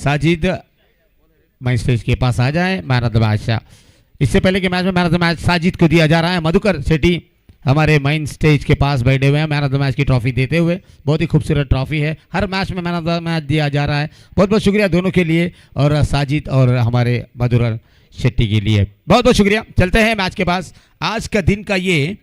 साजिद मैं स्टेज के पास आ जाए। मैन ऑफ द मैच इससे पहले के मैच में man of the match Sajid को दिया जा रहा है। मधुकर सेठी हमारे मेन स्टेज के पास बैठे हुए हैं मैन ऑफ द मैच की ट्रॉफी देते हुए। बहुत ही खूबसूरत ट्रॉफी है, हर मैच में मैन ऑफ द मैच दिया जा रहा है। बहुत बहुत शुक्रिया दोनों के लिए, और साजिद और हमारे मधुकर शेट्टी के लिए बहुत बहुत शुक्रिया। चलते हैं मैच के पास। आज का दिन का ये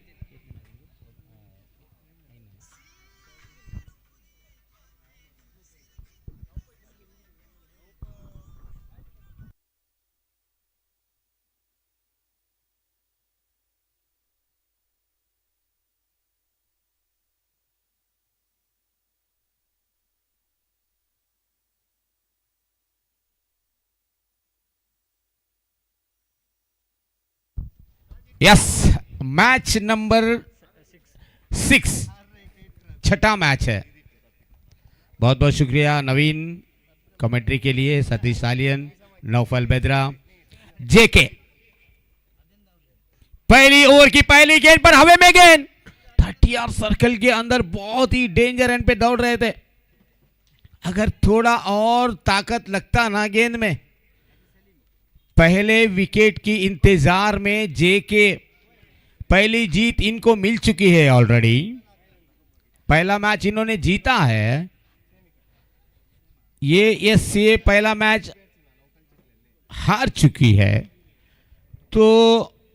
यस मैच नंबर 6 छठा मैच है। बहुत बहुत शुक्रिया नवीन कमेंट्री के लिए, सतीश सालियन, नौफल बेदरा, जेके। पहली ओवर की पहली गेंद पर हवे में गेंद 30 यार्ड सर्कल के अंदर बहुत ही डेंजर एंड पे दौड़ रहे थे। अगर थोड़ा और ताकत लगता ना गेंद में, पहले विकेट की इंतजार में जेके पहली जीत इनको मिल चुकी है ऑलरेडी। पहला मैच इन्होंने जीता है। ये पहला मैच हार चुकी है, तो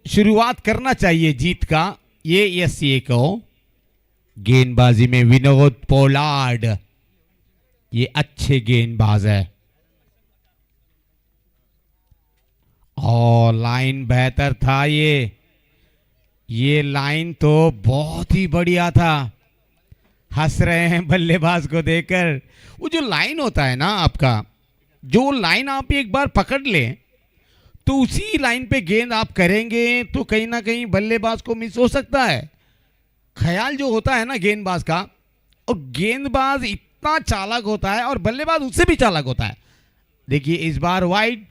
शुरुआत करना चाहिए जीत का ये को। गेंदबाजी में विनोद पोलार्ड ये अच्छे गेंदबाज है, और लाइन बेहतर था। ये लाइन तो बहुत ही बढ़िया था। हंस रहे हैं बल्लेबाज को देखकर। वो जो लाइन होता है ना आपका, जो लाइन आप एक बार पकड़ लें तो उसी लाइन पे गेंद आप करेंगे तो कहीं ना कहीं बल्लेबाज को मिस हो सकता है। ख्याल जो होता है ना गेंदबाज का, और गेंदबाज इतना चालाक होता है और बल्लेबाज उससे भी चालाक होता है। देखिए इस बार वाइड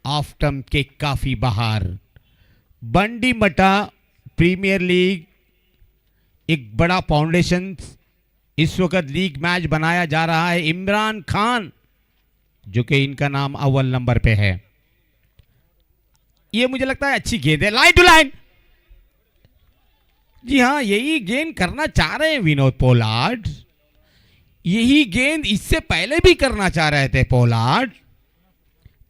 ऑफ टर्म के काफी बाहर। बंडी मटा प्रीमियर लीग एक बड़ा फाउंडेशन इस वक्त लीग मैच बनाया जा रहा है। इमरान खान जो कि इनका नाम अव्वल नंबर पे है। ये मुझे लगता है अच्छी गेंद है, लाइन टू लाइन। जी हाँ, यही गेंद करना चाह रहे हैं विनोद पोलार्ड। यही गेंद इससे पहले भी करना चाह रहे थे पोलार्ड,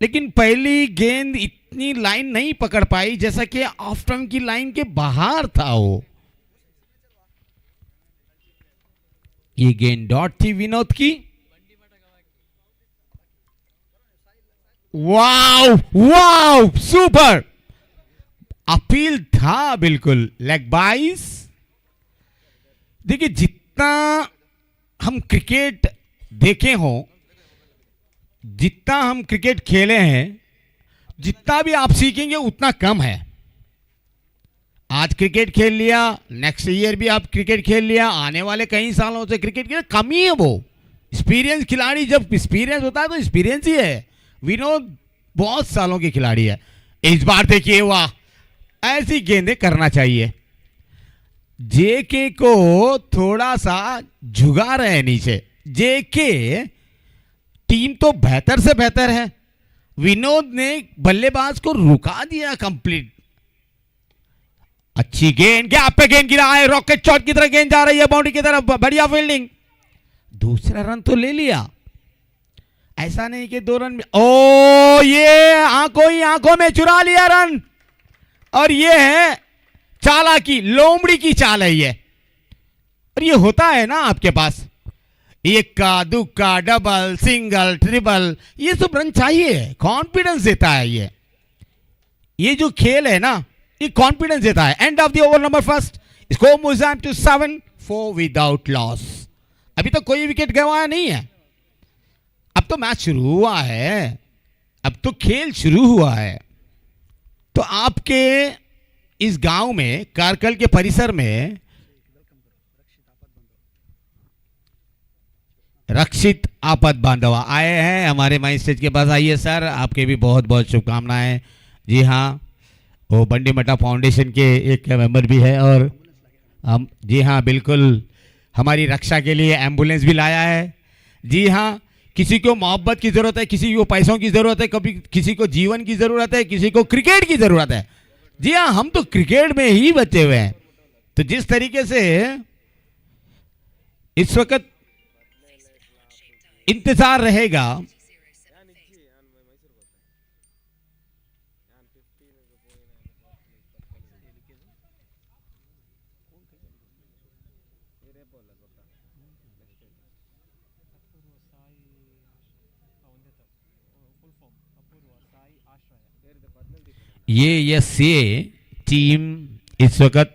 लेकिन पहली गेंद इतनी लाइन नहीं पकड़ पाई, जैसा कि ऑफ टर्म की लाइन के बाहर था वो। ये गेंद डॉट थी विनोद की। वाव वाव सुपर अपील था, बिल्कुल लेग बाइस। देखिए जितना हम क्रिकेट देखे हों, जितना हम क्रिकेट खेले हैं, जितना भी आप सीखेंगे उतना कम है। आज क्रिकेट खेल लिया, नेक्स्ट ईयर भी आप क्रिकेट खेल लिया, आने वाले कई सालों से क्रिकेट की कम ही है। वो एक्सपीरियंस खिलाड़ी, जब एक्सपीरियंस होता है तो एक्सपीरियंस ही है। विनोद बहुत सालों के खिलाड़ी है। इस बार देखिए, वाह, ऐसी गेंदें करना चाहिए। जेके को थोड़ा सा झुका रहे हैं नीचे। जेके टीम तो बेहतर से बेहतर है, विनोद ने बल्लेबाज को रुका दिया कंप्लीट। अच्छी गेंद, गैप पे गेंद गिरा है, रॉकेट शॉट की तरह गेंद जा रही है बाउंड्री की तरफ। बढ़िया फील्डिंग, दूसरा रन तो ले लिया। ऐसा नहीं कि 2 रन में, ओ ये आंखों ही आंखों में चुरा लिया रन। और ये है चालाकी, लोमड़ी की चाल है ये। और ये होता है ना आपके पास, इक्का दुक्का डबल सिंगल ट्रिपल, ये सब रन चाहिए, कॉन्फिडेंस देता है ये जो खेल है ना, ये कॉन्फिडेंस देता है। End of the over number first, score moves on to 7-4 without loss. अभी तक कोई विकेट गंवाया नहीं है। अब तो मैच शुरू हुआ है, अब तो खेल शुरू हुआ है। तो आपके इस गांव में, कारकल के परिसर में रक्षित आपद बांधवा आए हैं हमारे माई स्टेज के पास। आइए सर, आपके भी बहुत बहुत शुभकामनाएं। जी हाँ, वो बंडी मटा फाउंडेशन के एक मेंबर भी है, और हम जी हाँ बिल्कुल हमारी रक्षा के लिए एम्बुलेंस भी लाया है। जी हाँ, किसी को मोहब्बत की जरूरत है, किसी को पैसों की जरूरत है, कभी किसी को जीवन की जरूरत है, किसी को क्रिकेट की जरूरत है। जी हाँ, हम तो क्रिकेट में ही बचे हुए हैं। तो जिस तरीके से इस वक्त इंतजार रहेगा, ये टीम इस वक्त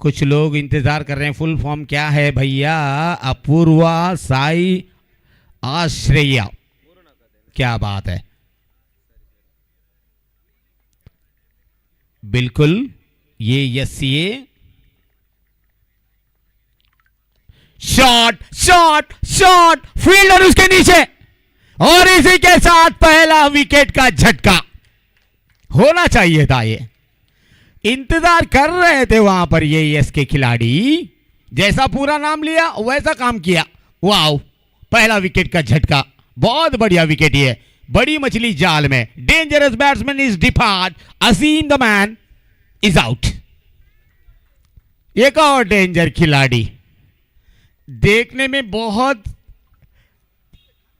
कुछ लोग इंतजार कर रहे हैं। फुल फॉर्म क्या है भैया? अपूर्वा साई आश्रया। क्या बात है, बिल्कुल ये ये शॉट शॉट शॉट, फील्डर उसके नीचे, और इसी के साथ पहला विकेट का झटका होना चाहिए था। ये इंतजार कर रहे थे वहां पर ये यस के खिलाड़ी, जैसा पूरा नाम लिया वैसा काम किया। वाओ, पहला विकेट का झटका, बहुत बढ़िया विकेट। ये बड़ी मछली जाल में, dangerous batsman is depart, Aseem the man is out. एक और डेंजर खिलाड़ी, देखने में बहुत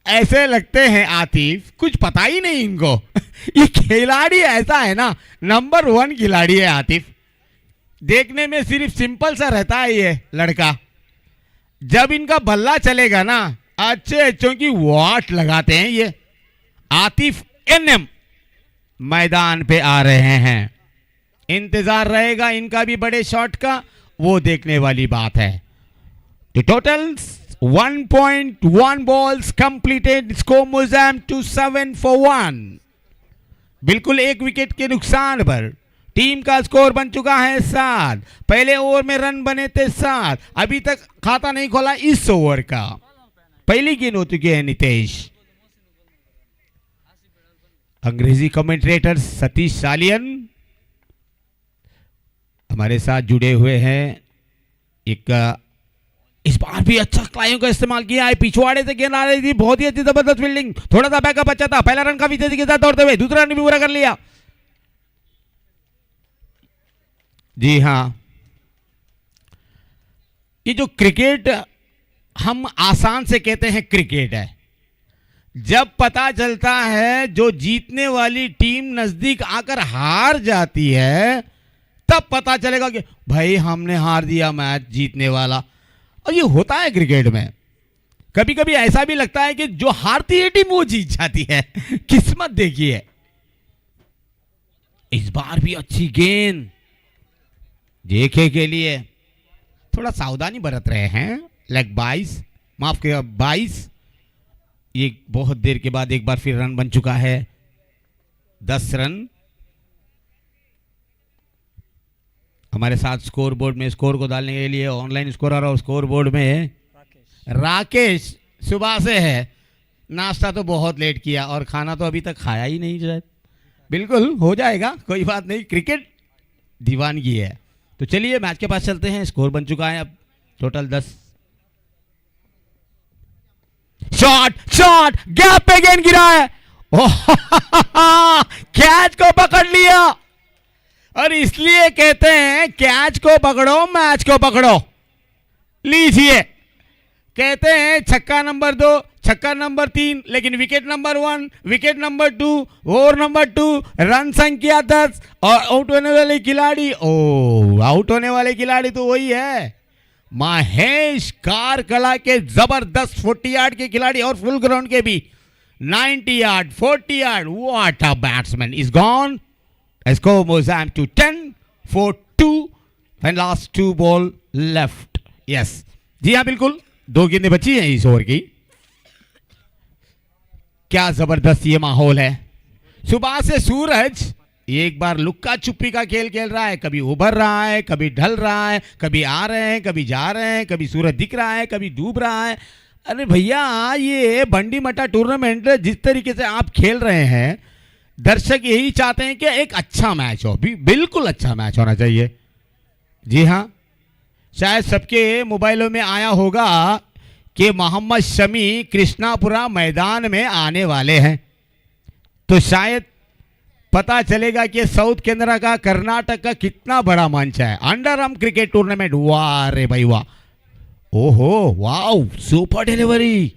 ऐसे लगते हैं आतिफ, कुछ पता ही नहीं इनको। ये खिलाड़ी ऐसा है ना, नंबर 1 खिलाड़ी है आतिफ। देखने में सिर्फ सिंपल सा रहता है ये लड़का, जब इनका बल्ला चलेगा ना, अच्छे अच्छों की वाट लगाते हैं ये। आतिफ एनएम मैदान पे आ रहे हैं, इंतजार रहेगा इनका भी बड़े शॉट का, वो देखने वाली बात है। The totals 1.1 balls completed, score Mozam to 7 for 1। बिल्कुल एक विकेट के नुकसान पर टीम का स्कोर बन चुका है 7। पहले ओवर में रन बने थे 7, अभी तक खाता नहीं खोला इस ओवर का। पहली गेंद हो चुकी है नितेश। अंग्रेजी कमेंटेटर सतीश सालियन हमारे साथ जुड़े हुए हैं। एक इस बार भी अच्छा क्लाइयों का इस्तेमाल किया है, पिछवाड़े से गेंद आ रही थी, बहुत ही अच्छी जबरदस्त फील्डिंग, थोड़ा सा बैकअप अच्छा था। पहला रन काफी तेजी के साथ दौड़ते हुए, दूसरा रन भी पूरा कर लिया। जी हाँ, ये जो क्रिकेट हम आसान से कहते हैं क्रिकेट है, जब पता चलता है जो जीतने वाली टीम नजदीक आकर हार जाती है, तब पता चलेगा कि भाई हमने हार दिया मैच जीतने वाला। और ये होता है क्रिकेट में, कभी कभी ऐसा भी लगता है कि जो हारती है टीम वो जीत जाती है। किस्मत देखिए, इस बार भी अच्छी गेंद जेके के लिए, थोड़ा सावधानी बरत रहे हैं। लेग 22, माफ किया 22। ये बहुत देर के बाद एक बार फिर रन बन चुका है, 10 रन। हमारे साथ स्कोर बोर्ड में स्कोर को डालने के लिए ऑनलाइन स्कोरर और स्कोर बोर्ड में राकेश सुबह से है। नाश्ता तो बहुत लेट किया और खाना तो अभी तक खाया ही नहीं शायद। बिल्कुल हो जाएगा, कोई बात नहीं, क्रिकेट दीवानगी है। तो चलिए मैच के पास चलते हैं। स्कोर बन चुका है अब टोटल 10। शॉट शॉट, गैप पे गेंद गिरा है, कैच को पकड़ लिया। और इसलिए कहते हैं कैच को पकड़ो मैच को पकड़ो। लीजिए, कहते हैं छक्का नंबर 2, छक्का नंबर 3, लेकिन wicket number 1, wicket number 2, over number 2, run संख्या 10 और आउट होने वाले खिलाड़ी, आउट होने वाले खिलाड़ी तो वही है महेश कारकला के जबरदस्त 40 यार्ड के खिलाड़ी और फुल ग्राउंड के भी 90 yard 40 yard. What a batsman is gone. Score Mozam to 10 for 2 and last 2 ball left। Yes, जी हाँ बिल्कुल, 2 गेंदें बची हैं इस ओवर की। क्या जबरदस्त ये माहौल है। सुबह से सूरज एक बार लुक्का छुपी का खेल खेल रहा है, कभी उभर रहा है, कभी ढल रहा है, कभी आ रहे हैं, कभी जा रहे हैं, कभी सूरज दिख रहा है, कभी डूब रहा है। अरे भैया, ये बंडी मटा टूर्नामेंट जिस तरीके से आप खेल रहे हैं, दर्शक यही चाहते हैं कि एक अच्छा मैच हो, बिल्कुल अच्छा मैच होना चाहिए। जी हाँ, शायद सबके मोबाइलों में आया होगा कि मोहम्मद शमी कृष्णापुरा मैदान में आने वाले हैं, तो शायद पता चलेगा कि साउथ केनरा का, कर्नाटक का कितना बड़ा मंच है। अंडर आर्म क्रिकेट टूर्नामेंट, वाह रे भाई वाह, ओहो वाह, सुपर डिलीवरी।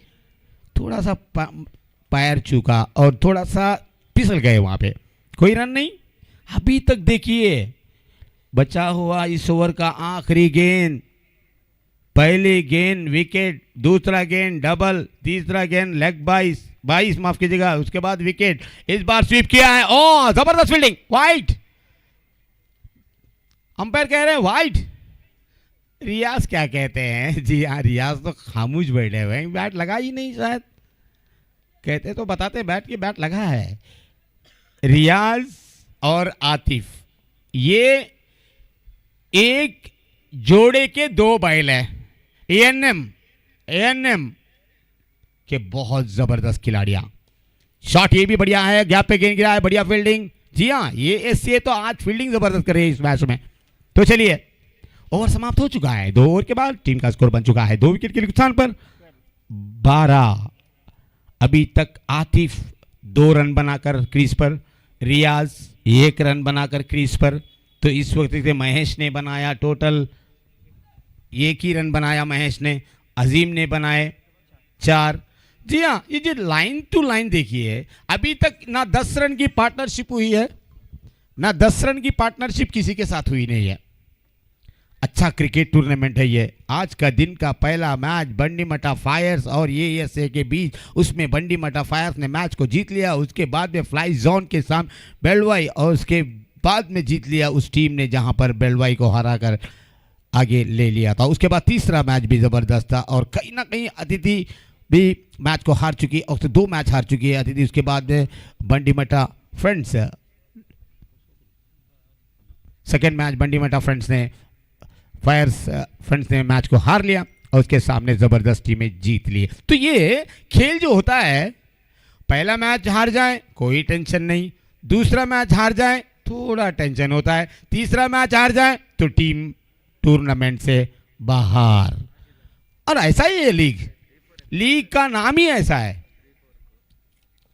थोड़ा सा पैर चूका और थोड़ा सा फिसल गए, वहां पे कोई रन नहीं। अभी तक देखिए बचा हुआ इस ओवर का आखिरी गेंद, पहली गेंद विकेट, दूसरा गेंद डबल, तीसरा गेंद लेग 22 माफ कीजिएगा, उसके बाद विकेट। इस बार स्वीप किया है, ओ जबरदस्त फील्डिंग, वाइट। अंपायर कह रहे हैं वाइट, रियाज क्या कहते हैं? जी हाँ, रियाज तो खामोश बैठे हुए हैं, बैट लगा ही नहीं शायद, कहते तो बताते बैट की बैट लगा है। रियाज और आतिफ ये एक जोड़े के दो बैल है, एएनएम के बहुत जबरदस्त खिलाड़ियां। शॉट ये भी बढ़िया है, गैप पे गेंद गिरा है, बढ़िया फील्डिंग। जी हाँ, ये तो आज फील्डिंग जबरदस्त कर रही है इस मैच में। तो चलिए ओवर समाप्त हो चुका है, 2 ओवर के बाद टीम का स्कोर बन चुका है 2 विकेट के नुकसान पर 12। अभी तक आतिफ 2 रन बनाकर क्रीज पर, रियाज 1 रन बनाकर क्रीज पर। तो इस वक्त से महेश ने बनाया टोटल 1 ही रन बनाया महेश ने, अजीम ने बनाए 4। जी हाँ, ये जो लाइन टू लाइन देखिए, अभी तक ना 10 रन की पार्टनरशिप हुई है, ना 10 रन की पार्टनरशिप किसी के साथ हुई नहीं है। अच्छा क्रिकेट टूर्नामेंट है ये। आज का दिन का पहला मैच बंडीमटा फायर्स और एएसए के बीच, उसमें बंडीमटा फायर्स ने मैच को जीत लिया। उसके बाद में फ्लाई जोन के सामने बेलवाई, और उसके बाद में जीत लिया उस टीम ने जहां पर बेलवाई को हराकर आगे ले लिया था। उसके बाद तीसरा मैच भी जबरदस्त था, और कहीं ना कहीं अतिथि भी मैच को हार चुकी, और तो 2 मैच हार चुकी है अतिथि। उसके बाद में बंडीमटा फ्रेंड्स, सेकेंड मैच बंडीमटा फ्रेंड्स ने, फायर्स फ्रेंड्स ने मैच को हार लिया, और उसके सामने जबरदस्त टीमें जीत ली। तो ये खेल जो होता है, पहला मैच हार जाए कोई टेंशन नहीं, दूसरा मैच हार जाए थोड़ा टेंशन होता है, तीसरा मैच हार जाए तो टीम टूर्नामेंट से बाहर। और ऐसा ही है लीग का नाम ही ऐसा है।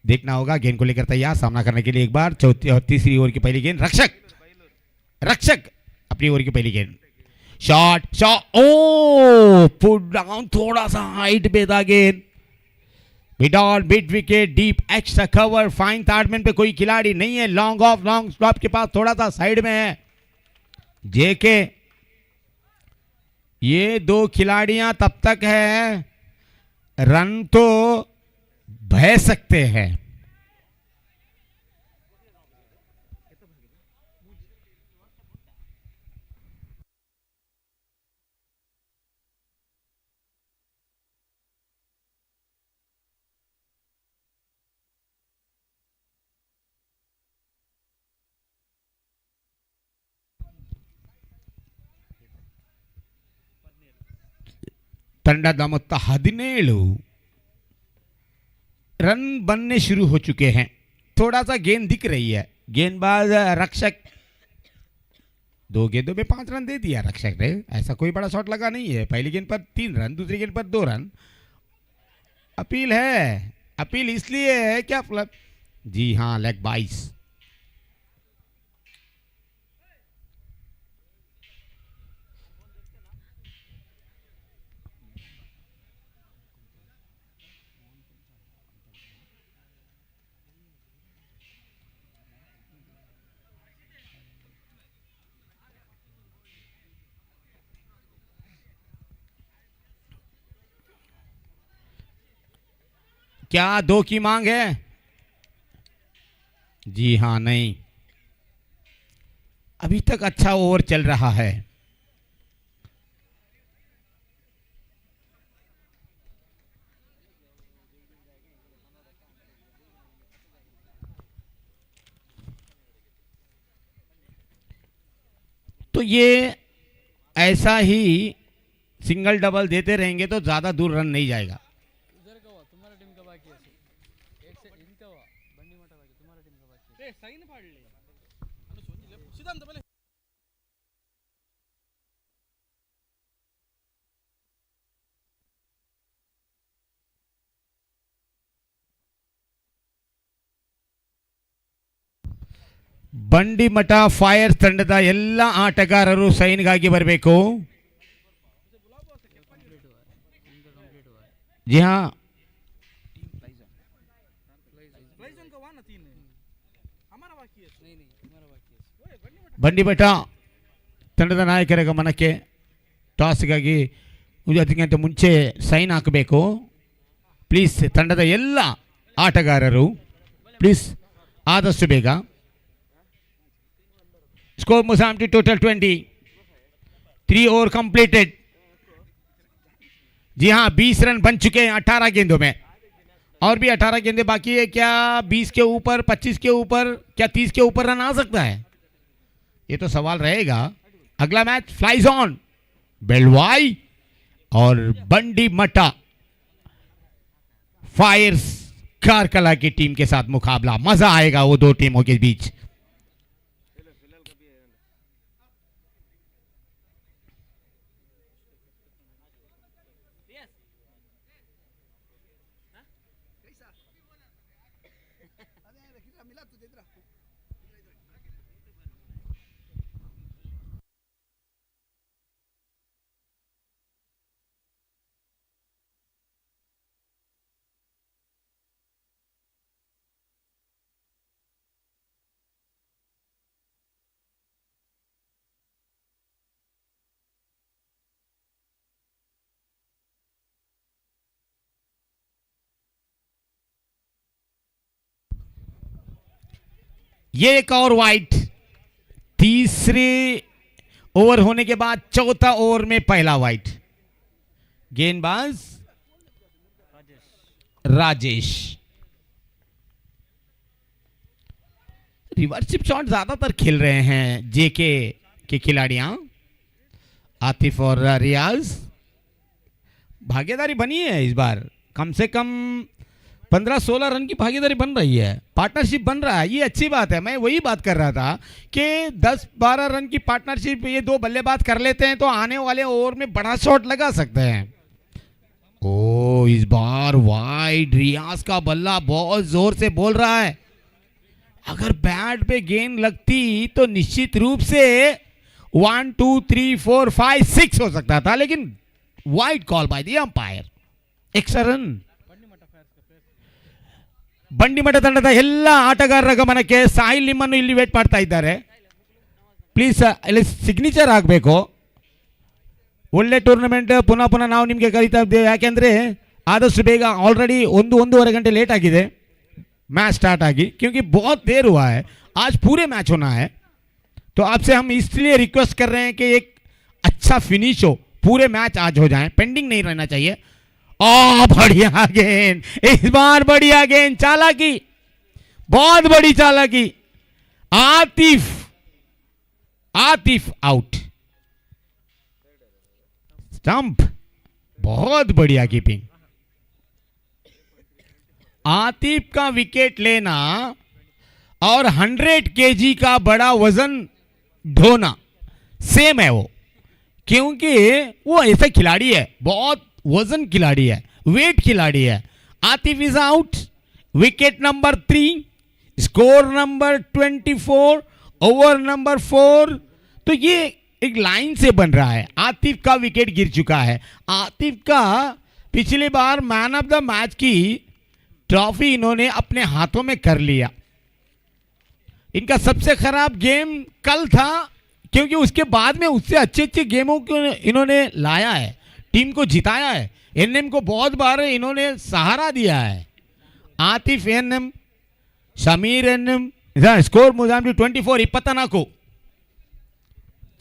देखना होगा, गेंद को लेकर तैयार, सामना करने के लिए एक बार। चौथी और तीसरी ओवर की पहली गेंद, रक्षक अपनी ओवर की पहली गेंद, शॉट, ओ पुट डाउन, थोड़ा सा हाइट पे था गेंद, mid wicket, deep extra cover, fine third man पे कोई खिलाड़ी नहीं है, लॉन्ग ऑफ, लॉन्ग स्टॉप के पास थोड़ा सा साइड में है जेके। ये 2 खिलाड़ियां तब तक है, रन तो बह सकते हैं। ತಂಡದ ಮೊತ್ತ 17 रन बनने शुरू हो चुके हैं। थोड़ा सा गेंद दिख रही है, गेंदबाज रक्षक 2 गेंदों में 5 रन दे दिया रक्षक ने, ऐसा कोई बड़ा शॉट लगा नहीं है। पहली गेंद पर 3 रन, दूसरी गेंद पर 2 रन। अपील है, अपील इसलिए है क्या, जी हाँ, लेग 22। क्या 2 की मांग है? जी हां, नहीं, अभी तक अच्छा ओवर चल रहा है। तो ये ऐसा ही सिंगल डबल देते रहेंगे तो ज्यादा दूर रन नहीं जाएगा। ಬಂಡಿಮಠ ಫೈರ್ ತಂಡದ ಎಲ್ಲ ಆಟಗಾರರು ಸೈನ್ಗಾಗಿ ಬರಬೇಕು. जी हाँ, ಬಂಡಿಮಠ ತಂಡದ ನಾಯಕರ ಗಮನಕ್ಕೆ ಟಾಸ್ಗಾಗಿ ಅದಕ್ಕಿಂತ ಮುಂಚೆ ಸೈನ್ ಹಾಕಬೇಕು. ಪ್ಲೀಸ್ ತಂಡದ ಎಲ್ಲ ಆಟಗಾರರು ಪ್ಲೀಸ್ ಆದಷ್ಟು ಬೇಗ. स्कोर मुसामटी टोटल 20, 3 ओवर कंप्लीटेड. जी हाँ, 20 रन बन चुके हैं 18 गेंदों में, और भी 18 गेंदे बाकी है. क्या 20 के ऊपर, 25 के ऊपर, क्या 30 के ऊपर रन आ सकता है? ये तो सवाल रहेगा. अगला मैच फ्लाइज ऑन बेलवाई और बंडीमठा फायर्स कारकला की टीम के साथ मुकाबला. मजा आएगा वो दो टीमों के बीच. ये एक और वाइट. तीसरे ओवर होने के बाद चौथा ओवर में पहला वाइट. गेंदबाज राजेश. रिवर्सिप शॉट ज्यादातर खेल रहे हैं जेके के खिलाड़ियां. आतिफ और रियाज. भागीदारी बनी है इस बार, कम से कम 15-16 रन की भागीदारी बन रही है, पार्टनरशिप बन रहा है. ये अच्छी बात है. मैं वही बात कर रहा था कि 10-12 रन की पार्टनरशिप ये दो बल्लेबाज कर लेते हैं तो आने वाले ओवर में बड़ा शॉट लगा सकते हैं. ओ, इस बार वाइड. रियाज का बल्ला बहुत जोर से बोल रहा है. अगर बैट पे गेंद लगती तो निश्चित रूप से 1 2 3 4 5 6 हो सकता था, लेकिन wide call by the umpire. Extra run. Bandimath ತಂಡದ ಎಲ್ಲ ಆಟಗಾರರ ಗಮನಕ್ಕೆ. ಸಾಹಿಲ್ ನಿಮ್ಮನ್ನು ಇಲ್ಲಿ ವೇಟ್ ಮಾಡ್ತಾ ಇದ್ದಾರೆ. ಪ್ಲೀಸ್ ಇಲ್ಲಿ ಸಿಗ್ನೇಚರ್ ಆಗಬೇಕು. ಒಳ್ಳೆ ಟೂರ್ನಮೆಂಟ್ ಪುನಃ ಪುನಃ ನಾವು ನಿಮಗೆ ಕರೀತಾ ಇದ್ದೇವೆ, ಯಾಕೆಂದರೆ ಆದಷ್ಟು ಬೇಗ. ಆಲ್ರೆडी 1-1.5 घंटे लेट आಗಿದೆ मैच स्टार्ट आगी, क्योंकि बहुत देर हुआ है. आज पूरे मैच होना है, तो आपसे हम इसलिए रिक्वेस्ट कर रहे हैं कि एक अच्छा फिनिश हो, पूरे मैच आज हो जाएं, पेंडिंग नहीं रहना चाहिए. बढ़िया गेंद. इस बार बढ़िया गेंद. चालाकी, बहुत बड़ी चालाकी. आतिफ आउट. स्टंप. बहुत बढ़िया कीपिंग. आतिफ का विकेट लेना और 100 केजी का बड़ा वजन ढोना सेम है वो, क्योंकि वो ऐसा खिलाड़ी है, बहुत वजन खिलाड़ी है, वेट खिलाड़ी है. Atif is out. Wicket number 3, score number 24, over number 4. तो ये एक लाइन से बन रहा है. आतिफ का विकेट गिर चुका है. आतिफ का पिछली बार मैन ऑफ द मैच की ट्रॉफी इन्होंने अपने हाथों में कर लिया. इनका सबसे खराब गेम कल था, क्योंकि उसके बाद में उससे अच्छे अच्छे गेमों को इन्होंने लाया है, टीम को जिताया है. एनएम को बहुत बार इन्होंने सहारा दिया है. Atif NM, Shamir NM. Score मुजामटी 24, इपतना को.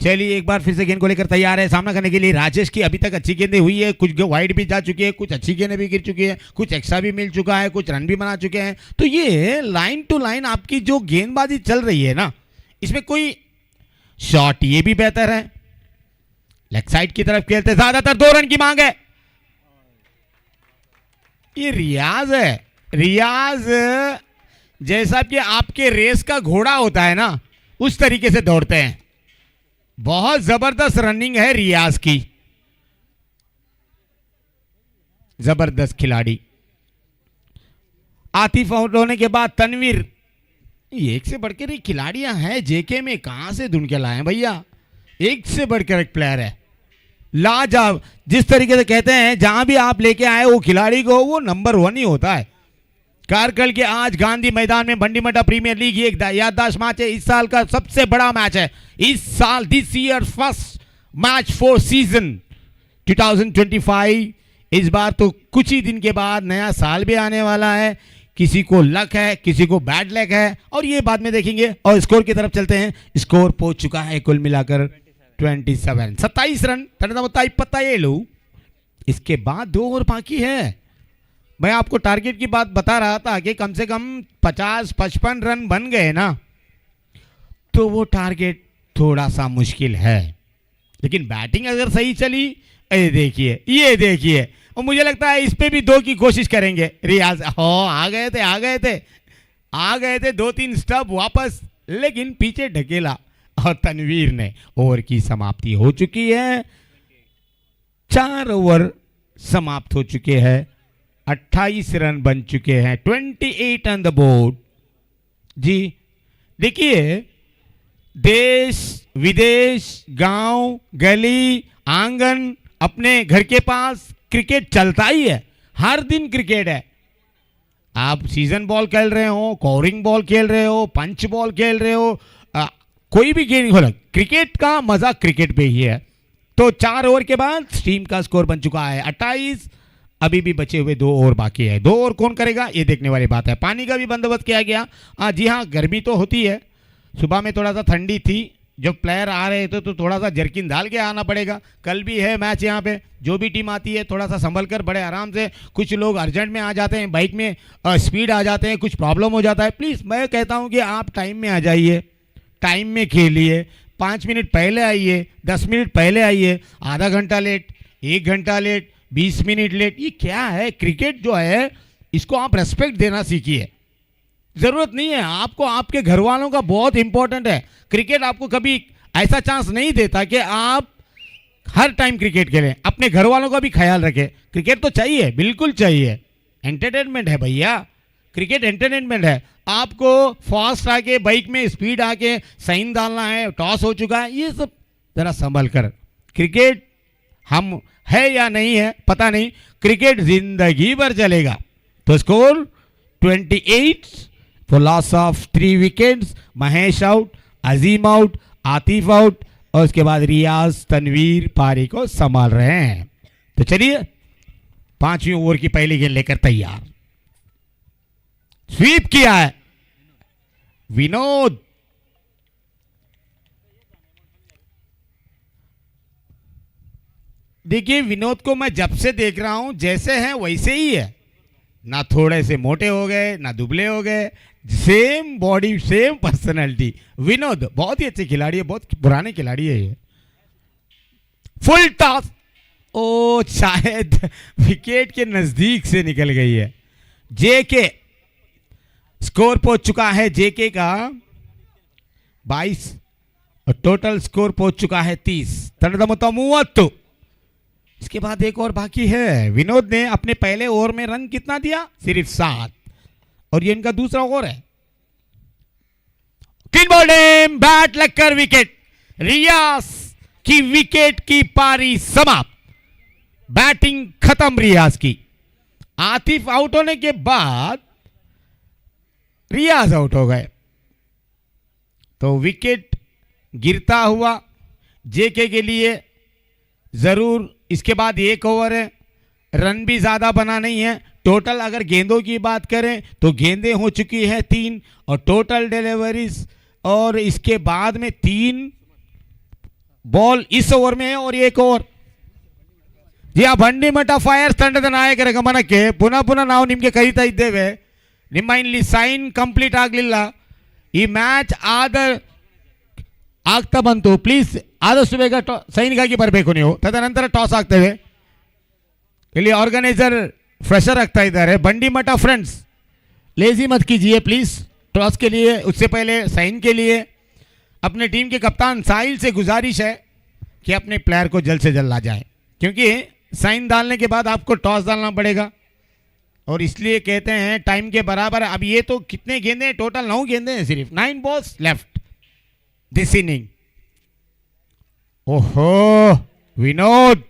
चलिए एक बार फिर से गेंद को लेकर तैयार है सामना करने के लिए. राजेश की अभी तक अच्छी गेंदें हुई है, कुछ वाइड भी जा चुकी है, कुछ अच्छी गेंदें भी गिर चुकी है, कुछ एक्स्ट्रा भी मिल चुका है, कुछ रन भी बना चुके हैं. तो ये लाइन टू लाइन आपकी जो गेंदबाजी चल रही है ना, इसमें कोई शॉट ये भी बेहतर है. लेग साइड की तरफ खेलते, ज्यादातर 2 रन की मांग है. ये रियाज है. रियाज जैसा कि आपके रेस का घोड़ा होता है ना, उस तरीके से दौड़ते हैं. बहुत जबरदस्त रनिंग है रियाज की. जबरदस्त खिलाड़ी. आतिफ आउट होने के बाद तनवीर एक से बढ़कर एक खिलाड़ियां हैं जेके में, कहां से ढूंढ के लाए हैं भैया। एक से बढ़कर एक प्लेयर है, लाजवाब। जिस तरीके से कहते हैं जहां भी आप लेके आए वो खिलाड़ी को, वो नंबर 1 ही होता है। कारगिल के आज गांधी मैदान में बंडीमट्टा प्रीमियर लीग एक याददाश्त मैच है, इस साल का सबसे बड़ा मैच है। इस साल this year first match for season 2025। इस बार तो कुछ ही दिन के बाद नया साल भी आने वाला है। किसी को लक है, किसी को बैड लक है, और ये बाद में देखेंगे। और स्कोर की तरफ चलते हैं। स्कोर पहुंच चुका है कुल मिलाकर 27 रन, 27. इसके बाद 2 ओवर बाकी है। मैं आपको टारगेट की बात बता रहा था कि कम से कम 50-55 रन बन गए ना, तो वो टारगेट थोड़ा सा मुश्किल है। लेकिन बैटिंग अगर सही चली, ये देखिए, और मुझे लगता है इस पे भी 2 की कोशिश करेंगे रियाज। आ गए थे 2-3 स्टंप वापस, लेकिन पीछे ढकेला और तनवीर ने। ओवर की समाप्ति हो चुकी है, 4 ओवर समाप्त हो चुके हैं, 28 रन बन चुके हैं, 28 ऑन द बोर्ड। जी देखिए, देश विदेश, गांव गली आंगन, अपने घर के पास क्रिकेट चलता ही है। हर दिन क्रिकेट है। आप सीजन बॉल खेल रहे हो, कवरिंग बॉल खेल रहे हो, पंच बॉल खेल रहे हो, कोई भी गेम हो, क्रिकेट का मजा क्रिकेट पे ही है। तो 4 ओवर के बाद टीम का स्कोर बन चुका है 28। अभी भी बचे हुए 2 ओवर बाकी है। 2 ओवर कौन करेगा ये देखने वाली बात है। पानी का भी बंदोबस्त किया गया। जी हाँ, गर्मी तो होती है, सुबह में थोड़ा सा ठंडी थी। जब प्लेयर आ रहे थे तो थोड़ा सा जर्किन डाल के आना पड़ेगा। कल भी है मैच यहाँ पे, जो भी टीम आती है थोड़ा सा संभल कर, बड़े आराम से। कुछ लोग अर्जेंट में आ जाते हैं, बाइक में स्पीड आ जाते हैं, कुछ प्रॉब्लम हो जाता है। प्लीज़ मैं कहता हूँ कि आप टाइम में आ जाइए, टाइम में खेलिए। 5 मिनट पहले आइए, 10 मिनट पहले आइए। आधा घंटा लेट, 1 घंटा लेट, 20 मिनट लेट, ये क्या है? क्रिकेट जो है इसको आप रेस्पेक्ट देना सीखिए। जरूरत नहीं है आपको, आपके घर वालों का बहुत इंपॉर्टेंट है। क्रिकेट आपको कभी ऐसा चांस नहीं देता कि आप हर टाइम क्रिकेट खेलें। अपने घर वालों का भी ख्याल रखें। क्रिकेट तो चाहिए, बिल्कुल चाहिए, एंटरटेनमेंट है भैया। क्रिकेट एंटरटेनमेंट है। आपको फास्ट आके, बाइक में स्पीड आके साइन डालना है, टॉस हो चुका है, ये सब जरा संभल कर। क्रिकेट हम है या नहीं है पता नहीं, क्रिकेट जिंदगी भर चलेगा। तो score 28 for loss of 3 wickets. Mahesh out, Azeem out, Atif out, और उसके बाद रियाज तनवीर पारी को संभाल रहे हैं। तो चलिए 5वीं ओवर की पहली गेंद लेकर तैयार। स्वीप किया है विनोद। देखिए विनोद को मैं जब से देख रहा हूं, जैसे हैं वैसे ही है। ना थोड़े से मोटे हो गए, ना दुबले हो गए, same body, same personality. Vinod बहुत ही अच्छे खिलाड़ी है, बहुत पुराने खिलाड़ी है ये। फुल टॉस, ओ शायद विकेट के नजदीक से निकल गई है। जेके स्कोर पहुंच चुका है, जेके का 22 और टोटल स्कोर पहुंच चुका है 30। तंडद मोत्त 30। इसके बाद 1 ओवर बाकी है। विनोद ने अपने पहले ओवर में रन कितना दिया? सिर्फ 7, और ये इनका दूसरा ओवर है। क्लीन बॉलिंग, बैट लगकर विकेट। रियाज की विकेट की पारी समाप्त, बैटिंग खत्म रियाज की। आतिफ आउट होने के बाद रियाज आउट हो गए, तो विकेट गिरता हुआ जेके के लिए जरूर। इसके बाद 1 ओवर है, रन भी ज्यादा बना नहीं है। टोटल अगर गेंदों की बात करें तो गेंदें हो चुकी है 3, और टोटल डिलीवरीज, और इसके बाद में 3 बॉल इस ओवर में है और 1 ओवर। जी हाँ, ಬಂಡಿಮಠ ಫೈರ್ಸ್ ತಂಡದ ನಾಯಕರ ಗಮನಕ್ಕೆ ಪುನಃ ನಾವು ನಿಮಗೆ ಕರೀತಾ ಇದ್ದೇವೆ. ನಿಮ್ಮ ಇಲ್ಲಿ ಸೈನ್ ಕಂಪ್ಲೀಟ್ ಆಗಲಿಲ್ಲ. ಈ ಮ್ಯಾಚ್ ಆಗ್ತಾ ಬಂತು. ಪ್ಲೀಸ್ ಆದಷ್ಟು ಬೇಗ ಸೈನ್ಗಾಗಿ ಬರಬೇಕು ನೀವು. ತದನಂತರ ಟಾಸ್ ಆಗ್ತೇವೆ. ಇಲ್ಲಿ ಆರ್ಗನೈಸರ್ फ्रेशर रखता इधर है। बंडीमठा फ्रेंड्स लेजी मत कीजिए प्लीज। टॉस के लिए, उससे पहले साइन के लिए अपने टीम के कप्तान साहिल से गुजारिश है कि अपने प्लेयर को जल्द से जल्द ला जाए, क्योंकि साइन डालने के बाद आपको टॉस डालना पड़ेगा और इसलिए कहते हैं टाइम के बराबर। अब ये तो कितने गेंदे हैं टोटल? 9 गेंदे हैं सिर्फ, 9 बॉल्स लेफ्ट दिस इनिंग। ओहो विनोद,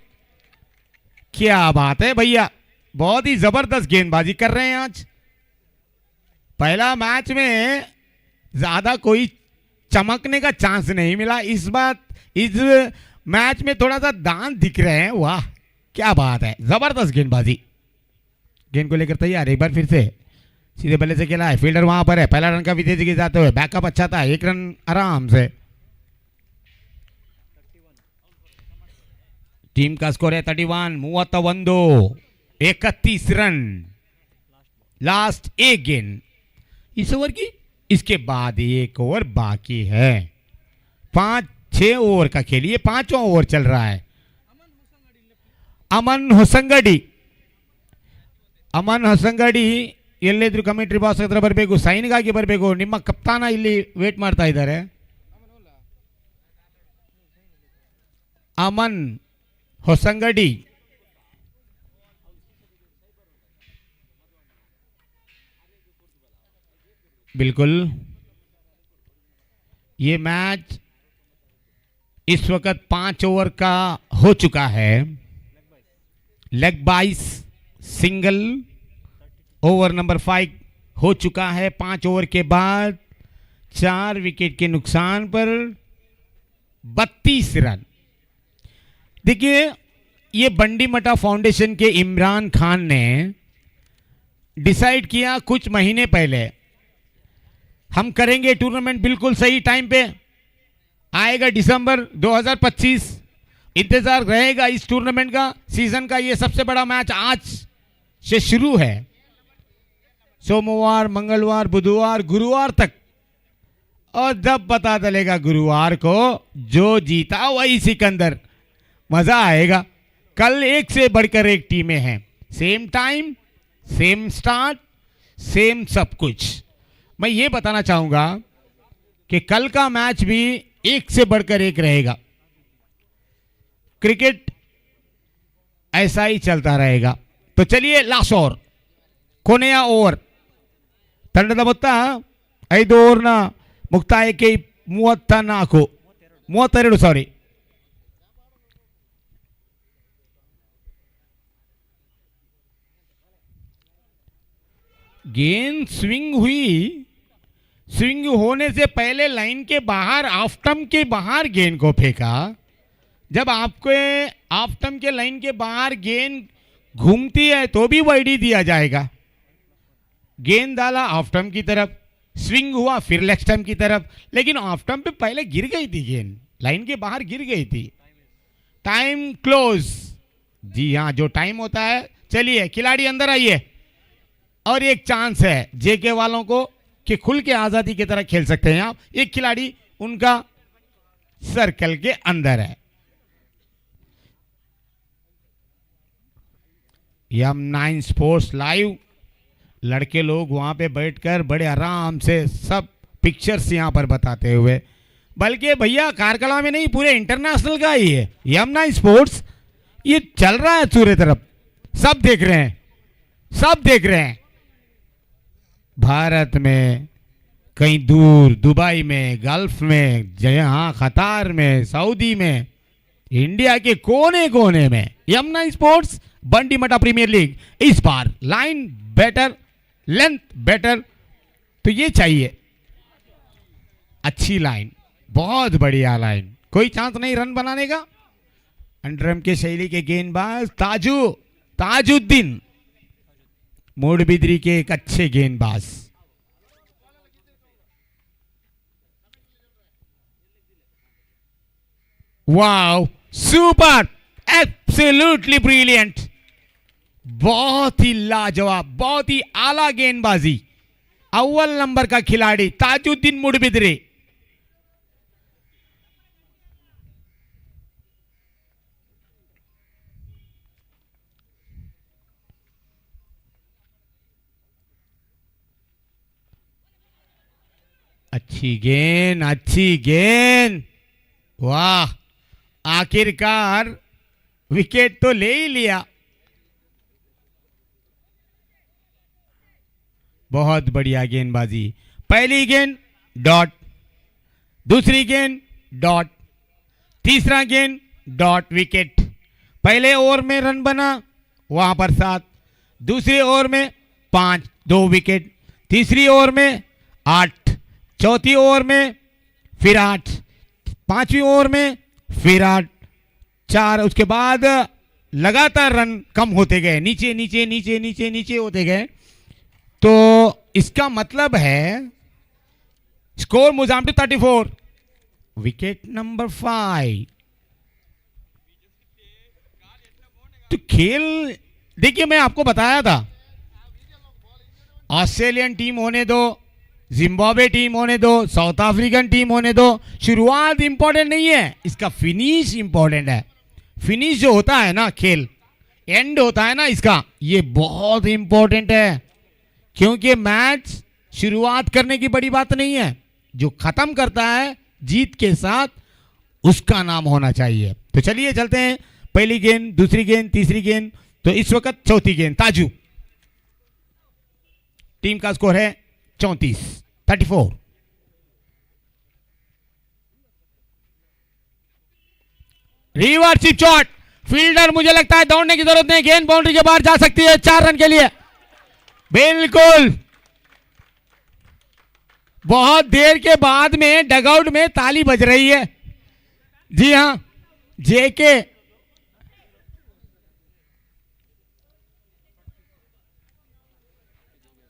क्या बात है भैया, बहुत ही जबरदस्त गेंदबाजी कर रहे हैं आज। पहला मैच में ज्यादा कोई चमकने का चांस नहीं मिला, इस बार इस मैच में थोड़ा सा दांत दिख रहे हैं। वाह क्या बात है, जबरदस्त गेंदबाजी। गेंद को लेकर तैयार, एक बार फिर से सीधे बल्ले से खेला है, फील्डर वहां पर है, पहला रन का विदेश के जाते हुए, बैकअप अच्छा था, 1 रन आराम से। टीम का स्कोर है 31, 31 रन, लास्ट एक गेंद इस ओवर की। इसके बाद एक ओवर बाकी है, 5-6 ओवर का खेल, ये 5वां ओवर चल रहा है। ಅಮನ್ ಹೊಸಂಗಡಿ ಎಲ್ಲಿದ್ರು ಕಮಿಟ್ರಿ ಬಾಸ್ ಹತ್ರ ಬರಬೇಕು, ಸೈನ್ಗಾಗಿ ಬರಬೇಕು. ನಿಮ್ಮ ಕಪ್ತಾನ ಇಲ್ಲಿ ವೇಟ್ ಮಾಡ್ತಾ ಇದ್ದಾರೆ. ಅಮನ್ ಹೊಸಂಗಡಿ बिल्कुल। ये मैच इस वक्त 5 ओवर का हो चुका है। लेग बाइस सिंगल ओवर नंबर 5 हो चुका है। 5 ओवर के बाद 4 विकेट के नुकसान पर 32 रन। देखिए ये बंडी मटा फाउंडेशन के इमरान खान ने डिसाइड किया कुछ महीने पहले, हम करेंगे टूर्नामेंट बिल्कुल सही टाइम पे, आएगा दिसंबर 2025, इंतजार रहेगा इस टूर्नामेंट का। सीजन का ये सबसे बड़ा मैच आज से शुरू है, सोमवार मंगलवार बुधवार गुरुवार तक, और जब पता चलेगा गुरुवार को जो जीता वही सिकंदर, मजा आएगा। कल एक से बढ़कर एक टीमें हैं, same time same start same सब कुछ। मैं ये बताना चाहूंगा कि कल का मैच भी एक से बढ़कर एक रहेगा। क्रिकेट ऐसा ही चलता रहेगा। तो चलिए लास्ट ओवर, ಕೊನೆಯ ಓವರ್, ತಂಡದ ಮೊತ್ತ 5 ಓವರ್ನ ಮುಕ್ತಾಯಕ್ಕೆ 32 ಸಾರಿ. गेंद स्विंग हुई, स्विंग होने से पहले लाइन के बाहर ऑफ स्टंप के बाहर गेंद को फेंका। जब आपके ऑफ स्टंप के लाइन के बाहर गेंद घूमती है तो भी वाइड ही दिया जाएगा। गेंद डाला ऑफ स्टंप की तरफ, स्विंग हुआ फिर लेग स्टंप की तरफ, लेकिन ऑफ स्टंप पे पहले गिर गई थी गेंद, लाइन के बाहर गिर गई थी। Time close. जी हाँ, जो टाइम होता है। चलिए खिलाड़ी अंदर आइए, और एक चांस है जेके वालों को कि खुल के आजादी की तरह खेल सकते हैं आप। एक खिलाड़ी उनका सर्कल के अंदर है। M9 स्पोर्ट्स लाइव, लड़के लोग वहां पे बैठकर बड़े आराम से सब पिक्चर्स यहां पर बताते हुए, बल्कि भैया कारकला में नहीं पूरे इंटरनेशनल का ही है M9 स्पोर्ट्स। ये चल रहा है पूरे तरफ, सब देख रहे हैं, सब देख रहे हैं। भारत में, कहीं दूर दुबई में, गल्फ में, यहाँ कतार में, सऊदी में, इंडिया के कोने कोने में M9 स्पोर्ट्स बंडी मटा प्रीमियर लीग। इस बार लाइन बेटर, लेंथ बेटर, तो ये चाहिए अच्छी लाइन, बहुत बढ़िया लाइन, कोई चांस नहीं रन बनाने का। अंडरम के शैली के गेंदबाज ताजुद्दीन मूडबिद्री के एक अच्छे गेंदबाज। वाओ सुपर, एब्सोल्युटली ब्रिलियंट, बहुत ही लाजवाब, बहुत ही आला गेंदबाजी। अव्वल नंबर का खिलाड़ी ताजुद्दीन मूडबिद्री। अच्छी गेंद, अच्छी गेंद, वाह, आखिरकार विकेट तो ले ही लिया। बहुत बढ़िया गेंदबाजी। पहली गेंद डॉट, दूसरी गेंद डॉट, तीसरा गेंद डॉट, विकेट। पहले ओवर में रन बना वहां पर 7, दूसरे ओवर में 5, 2 विकेट, तीसरी ओवर में 8, चौथी ओवर में फिर 8, पांचवी ओवर में फिर 8, 4। उसके बाद लगातार रन कम होते गए, नीचे नीचे नीचे नीचे नीचे होते गए। तो इसका मतलब है score moves on to 34, wicket number 5। तो खेल देखिए, मैं आपको बताया था ऑस्ट्रेलियन टीम होने दो, जिम्बाब्वे टीम होने दो, साउथ अफ्रीकन टीम होने दो, शुरुआत इंपॉर्टेंट नहीं है, इसका फिनिश इंपॉर्टेंट है। फिनिश जो होता है ना, खेल एंड होता है ना इसका, ये बहुत इंपॉर्टेंट है। क्योंकि मैच शुरुआत करने की बड़ी बात नहीं है, जो खत्म करता है जीत के साथ उसका नाम होना चाहिए। तो चलिए चलते हैं, पहली गेंद, दूसरी गेंद, तीसरी गेंद, तो इस वक्त चौथी गेंद। ताजू टीम का स्कोर है 34। रिवर्स चिप शॉट, फील्डर मुझे लगता है दौड़ने की जरूरत नहीं, गेंद बाउंड्री के बाहर जा सकती है 4 रन के लिए। बिल्कुल, बहुत देर के बाद में डगआउट में ताली बज रही है। जी हां, जेके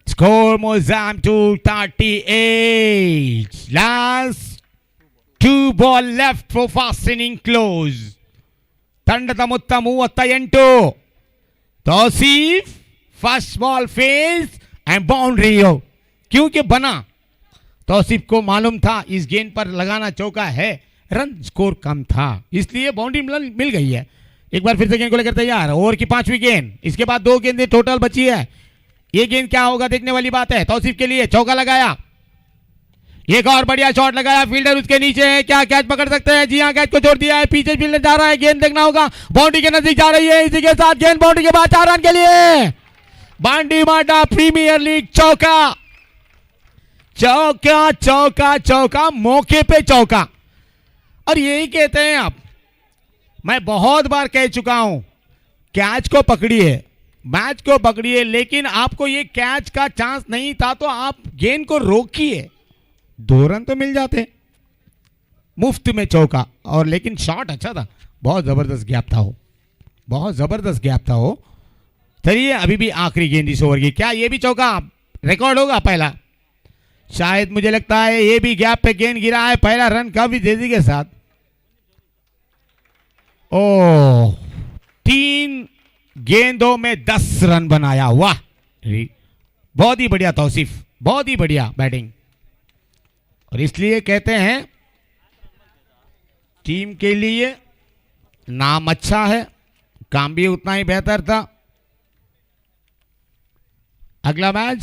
score moves on to 38. Last 2 ball left for fast inning close. ತಂಡದ ಮೊತ್ತ 38. Tauseef first ball face and boundary हो, क्योंकि बना तौसीफ को मालूम था इस गेंद पर लगाना चौका है, रन स्कोर कम था, इसलिए बाउंड्री मिल गई है। एक बार फिर से गेंद को लेकर तैयार, ओवर की 5वीं गेंद, इसके बाद 2 गेंदें टोटल बची है। ये गेंद क्या होगा देखने वाली बात है। तौसीफ के लिए चौका लगाया, एक और बढ़िया शॉट लगाया, फील्डर उसके नीचे है, क्या कैच पकड़ सकते हैं? जी हां, कैच को छोड़ दिया है, पीछे फील्डर जा रहा है, गेंद देखना होगा, बाउंड्री के नजदीक जा रही है, इसी के साथ गेंद बाउंड्री के बाद 4 रन के लिए। बांडी माटा प्रीमियर लीग चौका, चौका चौका चौका, मौके पे चौका। और यही कहते हैं आप, मैं बहुत बार कह चुका हूं, कैच को पकड़िए, मैच को पकड़िए, लेकिन आपको ये कैच का चांस नहीं था तो आप गेंद को रोकिए, 2 रन तो मिल जाते। मुफ्त में चौका, और लेकिन शॉट अच्छा था, बहुत जबरदस्त गैप था वो, बहुत जबरदस्त गैप था वो। चलिए अभी भी आखिरी गेंद इस ओवर की, क्या ये भी चौका रिकॉर्ड होगा पहला? शायद मुझे लगता है ये भी गैप पे गेंद गिरा है, पहला रन का भी तेजी के साथ। ओ 3 गेंदों में 10 रन बनाया, वाह, बहुत ही बढ़िया तौसीफ, बहुत ही बढ़िया बैटिंग। और इसलिए कहते हैं टीम के लिए नाम अच्छा है, काम भी उतना ही बेहतर था। अगला मैच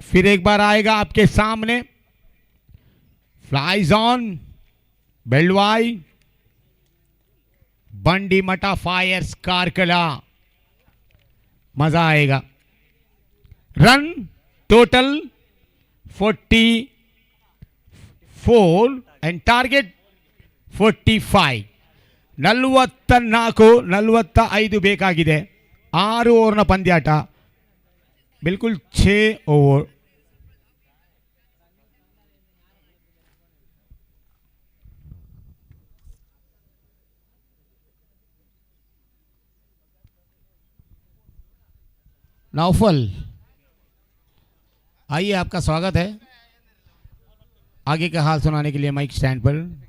फिर एक बार आएगा आपके सामने, flies on बेल्डवाई, Bandi Mata Fyers Karkala, मजा आएगा। रन टोटल 44 एंड टारगेट 45, 45 ಬೇಕಾಗಿದೆ। 6 ಓವರ್ನ ಪಂದ್ಯಾಟ, बिल्कुल 6 ओवर। नौफल आइए, आपका स्वागत है, आगे का हाल सुनाने के लिए माइक स्टैंड पर।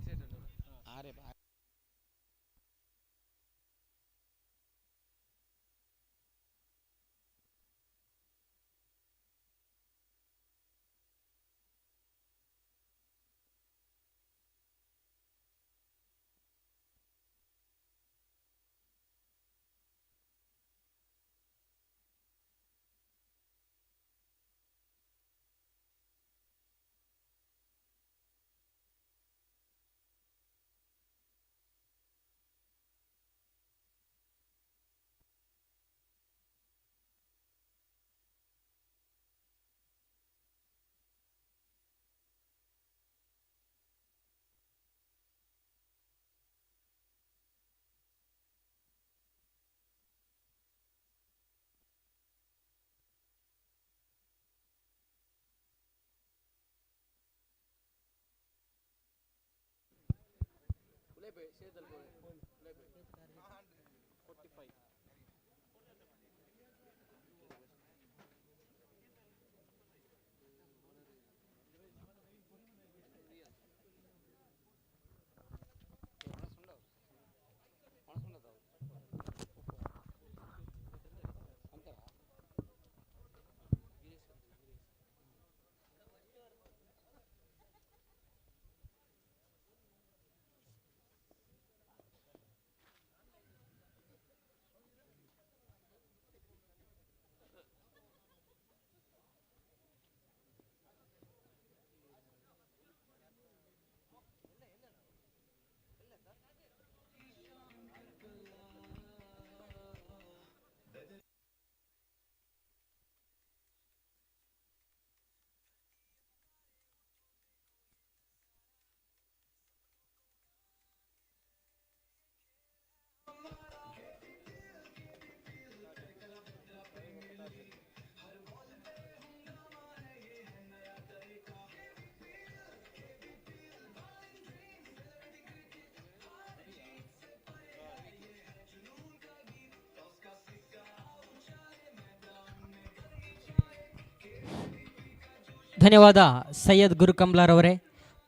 ಧನ್ಯವಾದ ಸೈಯದ್ ಗುರುಕಂಬ್ಲಾರವರೇ.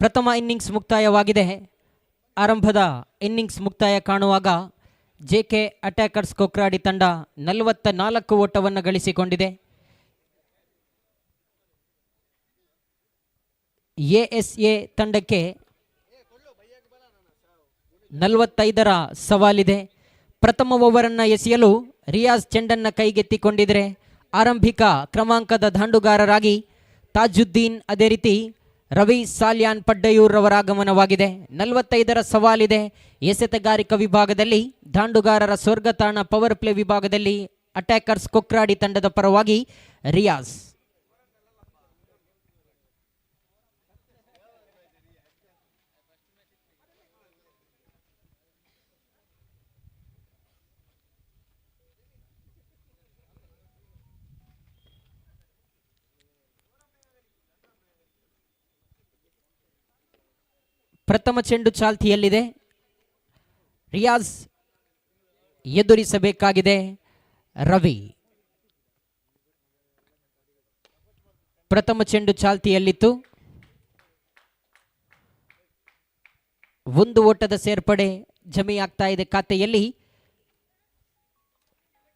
ಪ್ರಥಮ ಇನ್ನಿಂಗ್ಸ್ ಮುಕ್ತಾಯವಾಗಿದೆ. ಆರಂಭದ ಇನ್ನಿಂಗ್ಸ್ ಮುಕ್ತಾಯ ಕಾಣುವಾಗ ಜೆಕೆ ಅಟ್ಯಾಕರ್ಸ್ ಕೊಕ್ರಾಡಿ ತಂಡ 44 ಓಟವನ್ನು ಗಳಿಸಿಕೊಂಡಿದೆ. ಎಎಸ್ಎ ತಂಡಕ್ಕೆ 45ರ ಸವಾಲಿದೆ. ಪ್ರಥಮ ಓವರನ್ನು ಎಸೆಯಲು ರಿಯಾಜ್ ಚೆಂಡನ್ನು ಕೈಗೆತ್ತಿಕೊಂಡಿದ್ದರೆ ಆರಂಭಿಕ ಕ್ರಮಾಂಕದ ದಾಂಡುಗಾರರಾಗಿ ತಾಜುದ್ದೀನ್, ಅದೇ ರೀತಿ ರವಿ ಸಾಲ್ಯಾನ್ ಪಡ್ಡಯೂರ್ ರವರ ಆಗಮನವಾಗಿದೆ. 45ರ ಸವಾಲಿದೆ. ಎಸೆತಗಾರಿಕಾ ವಿಭಾಗದಲ್ಲಿ ದಾಂಡುಗಾರರ ಸ್ವರ್ಗತಾಣ ಪವರ್ ಪ್ಲೇ ವಿಭಾಗದಲ್ಲಿ ಅಟ್ಯಾಕರ್ಸ್ ಕೊಕ್ರಾಡಿ ತಂಡದ ಪರವಾಗಿ ರಿಯಾಜ್. ಪ್ರಥಮ ಚೆಂಡು ಚಾಲ್ತಿಯಲ್ಲಿದೆ. ರಿಯಾಜ್ ಎದುರಿಸಬೇಕಾಗಿದೆ ರವಿ. ಪ್ರಥಮ ಚೆಂಡು ಚಾಲ್ತಿಯಲ್ಲಿತ್ತು. ಒಂದು ಓಟದ ಸೇರ್ಪಡೆ ಜಮೆಯಾಗ್ತಾ ಇದೆ ಖಾತೆಯಲ್ಲಿ.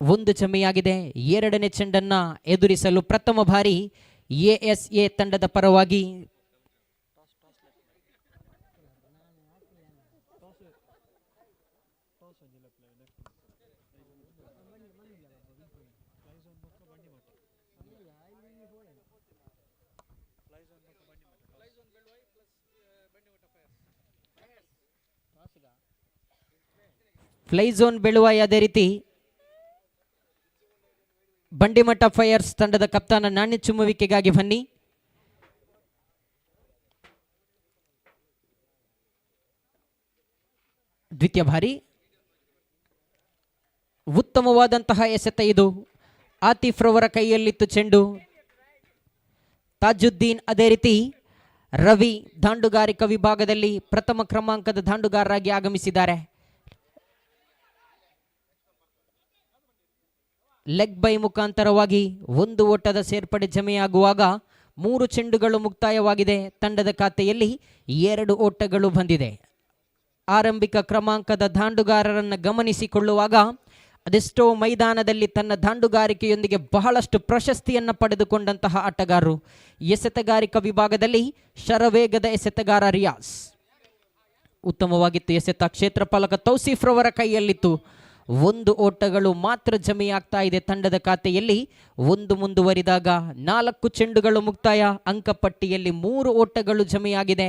ಒಂದು ಜಮೆಯಾಗಿದೆ. ಎರಡನೇ ಚೆಂಡನ್ನ ಎದುರಿಸಲು ಪ್ರಥಮ ಬಾರಿ ಎಎಸ್ಎ ತಂಡದ ಪರವಾಗಿ ಫ್ಲೈ ಝೋನ್ ಬೀಳುವ. ಅದೇ ರೀತಿ ಬಂಡಿಮಠ ಫೈರ್ಸ್ ತಂಡದ ಕಪ್ತಾನ ನಾಣ್ಯ ಚುಮ್ಮುವಿಕೆಗಾಗಿ ಬನ್ನಿ. ದ್ವಿತೀಯ ಬಾರಿ ಉತ್ತಮವಾದಂತಹ ಎಸೆತ ಇದು. ಆತಿಫ್ ರವರ ಕೈಯಲ್ಲಿತ್ತು ಚೆಂಡು. ತಾಜುದ್ದೀನ್, ಅದೇ ರೀತಿ ರವಿ ದಾಂಡುಗಾರಿಕಾ ವಿಭಾಗದಲ್ಲಿ ಪ್ರಥಮ ಕ್ರಮಾಂಕದ ದಾಂಡುಗಾರರಾಗಿ ಆಗಮಿಸಿದ್ದಾರೆ. ಲೆಗ್ ಬೈ ಮುಖಾಂತರವಾಗಿ ಒಂದು ಓಟದ ಸೇರ್ಪಡೆ ಜಮೆಯಾಗುವಾಗ 3 ಚೆಂಡುಗಳು ಮುಕ್ತಾಯವಾಗಿದೆ. ತಂಡದ ಖಾತೆಯಲ್ಲಿ 2 ಓಟಗಳು ಬಂದಿದೆ. ಆರಂಭಿಕ ಕ್ರಮಾಂಕದ ದಾಂಡುಗಾರರನ್ನು ಗಮನಿಸಿಕೊಳ್ಳುವಾಗ ಅದೆಷ್ಟೋ ಮೈದಾನದಲ್ಲಿ ತನ್ನ ದಾಂಡುಗಾರಿಕೆಯೊಂದಿಗೆ ಬಹಳಷ್ಟು ಪ್ರಶಸ್ತಿಯನ್ನು ಪಡೆದುಕೊಂಡಂತಹ ಆಟಗಾರರು. ಎಸೆತಗಾರಿಕಾ ವಿಭಾಗದಲ್ಲಿ ಶರವೇಗದ ಎಸೆತಗಾರ ರಿಯಾಜ್. ಉತ್ತಮವಾಗಿತ್ತು ಎಸೆತ. ಕ್ಷೇತ್ರಪಾಲಕ ತೌಸೀಫ್ ರವರ ಕೈಯಲ್ಲಿತ್ತು. 1 ಓಟಗಳು ಮಾತ್ರ ಜಮೆಯಾಗ್ತಾ ಇದೆ ತಂಡದ ಖಾತೆಯಲ್ಲಿ. ಒಂದು ಮುಂದುವರಿದಾಗ 4 ಚೆಂಡುಗಳು ಮುಕ್ತಾಯ. ಅಂಕಪಟ್ಟಿಯಲ್ಲಿ 3 ಓಟಗಳು ಜಮೆಯಾಗಿದೆ.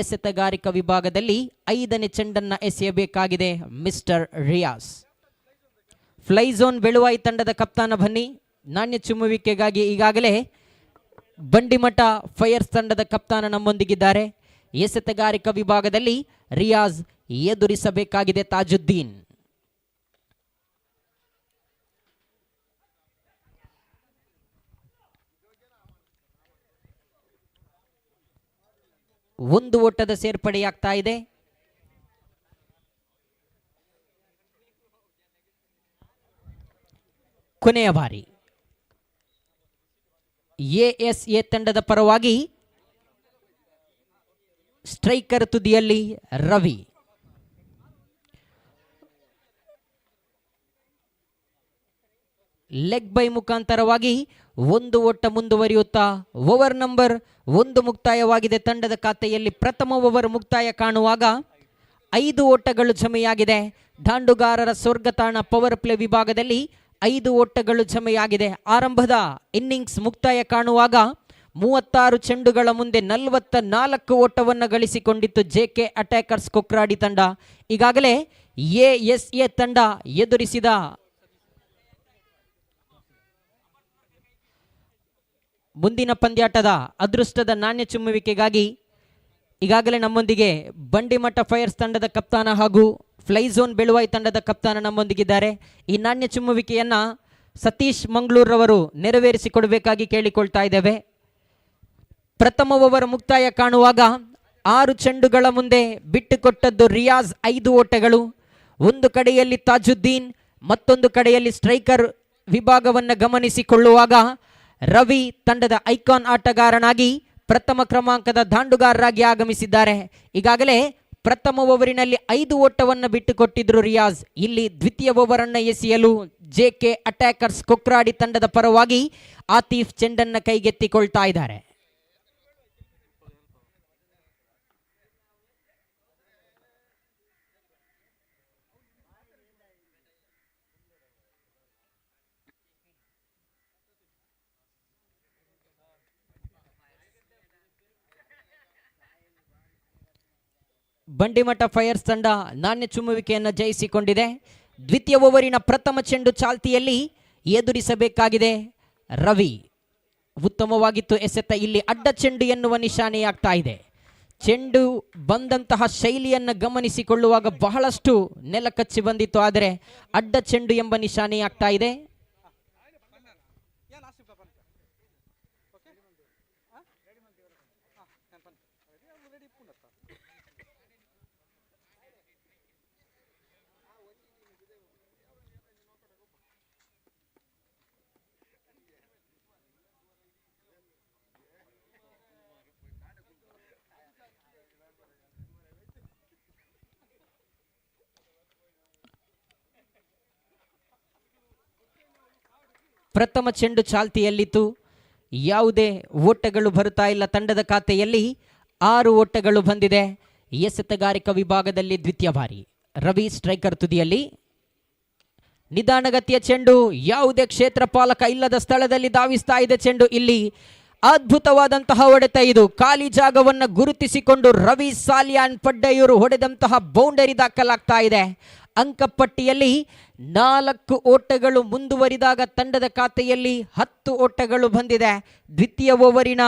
ಎಸೆತಗಾರಿಕಾ ವಿಭಾಗದಲ್ಲಿ 5ನೇ ಚೆಂಡನ್ನು ಎಸೆಯಬೇಕಾಗಿದೆ ಮಿಸ್ಟರ್ ರಿಯಾಜ್. ಫ್ಲೈ ಝೋನ್ ಬೀಳುವ ಈ ತಂಡದ ಕಪ್ತಾನ ಬನ್ನಿ. ನಾಣ್ಯ ಚುಮ್ಮುವಿಕೆಗಾಗಿ ಈಗಾಗಲೇ ಬಂಡಿಮಠ ಫೈರ್ಸ್ ತಂಡದ ಕಪ್ತಾನ ನಮ್ಮೊಂದಿಗಿದ್ದಾರೆ. ಎಸೆತಗಾರಿಕಾ ವಿಭಾಗದಲ್ಲಿ ರಿಯಾಜ್ ಎದುರಿಸಬೇಕಾಗಿದೆ ತಾಜುದ್ದೀನ್. ಒಂದು ಓಟದ ಸೇರ್ಪಡೆಯಾಗ್ತಾ ಇದೆ. ಕೊನೆಯ ಬಾರಿ ಎಎಸ್ಎ ತಂಡದ ಪರವಾಗಿ ಸ್ಟ್ರೈಕರ್ ತುದಿಯಲ್ಲಿ ರವಿ. ಲೆಗ್ ಬೈ ಮುಖಾಂತರವಾಗಿ ಒಂದು ಓಟ ಮುಂದುವರಿಯುತ್ತಾ ಓವರ್ ನಂಬರ್ 1 ಮುಕ್ತಾಯವಾಗಿದೆ. ತಂಡದ ಖಾತೆಯಲ್ಲಿ ಪ್ರಥಮ ಓವರ್ ಮುಕ್ತಾಯ ಕಾಣುವಾಗ 5 ಓಟಗಳು ಜಮೆಯಾಗಿದೆ. ದಾಂಡುಗಾರರ ಸ್ವರ್ಗತಾಣ ಪವರ್ ಪ್ಲೇ ವಿಭಾಗದಲ್ಲಿ 5 ಓಟಗಳು ಜಮೆಯಾಗಿದೆ. ಆರಂಭದ ಇನ್ನಿಂಗ್ಸ್ ಮುಕ್ತಾಯ ಕಾಣುವಾಗ 36 ಚೆಂಡುಗಳ ಮುಂದೆ 44 ಓಟವನ್ನು ಗಳಿಸಿಕೊಂಡಿತ್ತು ಜೆಕೆ ಅಟ್ಯಾಕರ್ಸ್ ಕೊಕ್ರಾಡಿ ತಂಡ. ಈಗಾಗಲೇ ಎಎಸ್ಎ ತಂಡ ಎದುರಿಸಿದ ಮುಂದಿನ ಪಂದ್ಯಾಟದ ಅದೃಷ್ಟದ ನಾಣ್ಯ ಚುಮ್ಮುವಿಕೆಗಾಗಿ ಈಗಾಗಲೇ ನಮ್ಮೊಂದಿಗೆ ಬಂಡಿಮಠ ಫೈರ್ಸ್ ತಂಡದ ಕಪ್ತಾನ ಹಾಗೂ ಫ್ಲೈಝೋನ್ ಬೆಳುವಾಯಿ ತಂಡದ ಕಪ್ತಾನ ನಮ್ಮೊಂದಿಗಿದ್ದಾರೆ. ಈ ನಾಣ್ಯ ಚುಮ್ಮುವಿಕೆಯನ್ನು ಸತೀಶ್ ಮಂಗಳೂರವರು ನೆರವೇರಿಸಿಕೊಡಬೇಕಾಗಿ ಕೇಳಿಕೊಳ್ತಾ ಇದ್ದೇವೆ. ಪ್ರಥಮ ಓವರ್ ಮುಕ್ತಾಯ ಕಾಣುವಾಗ 6 ಚೆಂಡುಗಳ ಮುಂದೆ ಬಿಟ್ಟುಕೊಟ್ಟದ್ದು ರಿಯಾಜ್ 5 ಓಟಗಳು. ಒಂದು ಕಡೆಯಲ್ಲಿ ತಾಜುದ್ದೀನ್, ಮತ್ತೊಂದು ಕಡೆಯಲ್ಲಿ ಸ್ಟ್ರೈಕರ್ ವಿಭಾಗವನ್ನು ಗಮನಿಸಿಕೊಳ್ಳುವಾಗ ರವಿ ತಂಡದ ಐಕಾನ್ ಆಟಗಾರನಾಗಿ ಪ್ರಥಮ ಕ್ರಮಾಂಕದ ದಾಂಡುಗಾರರಾಗಿ ಆಗಮಿಸಿದ್ದಾರೆ. ಈಗಾಗಲೇ ಪ್ರಥಮ ಓವರಿನಲ್ಲಿ 5 ಓಟವನ್ನು ಬಿಟ್ಟುಕೊಟ್ಟಿದ್ರು ರಿಯಾಜ್. ಇಲ್ಲಿ ದ್ವಿತೀಯ ಓವರ್ ಅನ್ನು ಎಸೆಯಲು ಜೆಕೆ ಅಟ್ಯಾಕರ್ಸ್ ಕೊಕ್ರಾಡಿ ತಂಡದ ಪರವಾಗಿ ಆತೀಫ್ ಚೆಂಡನ್ನು ಕೈಗೆತ್ತಿಕೊಳ್ತಾ ಇದ್ದಾರೆ. ಬಂಡಿಮಠ ಫೈರ್ಸ್ ತಂಡ ನಾಣ್ಯ ಚುಮ್ಮುವಿಕೆಯನ್ನು ಜಯಿಸಿಕೊಂಡಿದೆ. ದ್ವಿತೀಯ ಓವರಿನ ಪ್ರಥಮ ಚೆಂಡು ಚಾಲ್ತಿಯಲ್ಲಿ ಎದುರಿಸಬೇಕಾಗಿದೆ ರವಿ. ಉತ್ತಮವಾಗಿತ್ತು ಎಸೆತ. ಇಲ್ಲಿ ಅಡ್ಡ ಚೆಂಡು ಎನ್ನುವ ನಿಶಾನೆಯಾಗ್ತಾ ಇದೆ. ಚೆಂಡು ಬಂದಂತಹ ಶೈಲಿಯನ್ನು ಗಮನಿಸಿಕೊಳ್ಳುವಾಗ ಬಹಳಷ್ಟು ನೆಲ ಕಚ್ಚಿ ಬಂದಿತ್ತು, ಆದರೆ ಅಡ್ಡ ಚೆಂಡು ಎಂಬ ನಿಶಾನೆಯಾಗ್ತಾ ಇದೆ. ಪ್ರಥಮ ಚೆಂಡು ಚಾಲ್ತಿಯಲ್ಲಿತ್ತು. ಯಾವುದೇ ಓಟಗಳು ಬರುತ್ತಾ ಇಲ್ಲ. ತಂಡದ ಖಾತೆಯಲ್ಲಿ 6 ಓಟಗಳು ಬಂದಿದೆ. ಎಸೆತಗಾರಿಕಾ ವಿಭಾಗದಲ್ಲಿ ದ್ವಿತೀಯ ಬಾರಿ ರವಿ ಸ್ಟ್ರೈಕರ್ ತುದಿಯಲ್ಲಿ. ನಿಧಾನಗತಿಯ ಚೆಂಡು, ಯಾವುದೇ ಕ್ಷೇತ್ರ ಪಾಲಕ ಇಲ್ಲದ ಸ್ಥಳದಲ್ಲಿ ಧಾವಿಸ್ತಾ ಇದೆ ಚೆಂಡು. ಇಲ್ಲಿ ಅದ್ಭುತವಾದಂತಹ ಹೊಡೆತ. ಇದು ಖಾಲಿ ಜಾಗವನ್ನು ಗುರುತಿಸಿಕೊಂಡು ರವಿ ಸಾಲಿಯಾನ್ ಪಡ್ಡೆಯವರು ಹೊಡೆದಂತಹ ಬೌಂಡರಿ ದಾಖಲಾಗ್ತಾ ಇದೆ. ಅಂಕಪಟ್ಟಿಯಲ್ಲಿ 4 ಓಟಗಳು ಮುಂದುವರಿದಾಗ ತಂಡದ ಖಾತೆಯಲ್ಲಿ 10 ಓಟಗಳು ಬಂದಿದೆ. ದ್ವಿತೀಯ ಓವರಿನ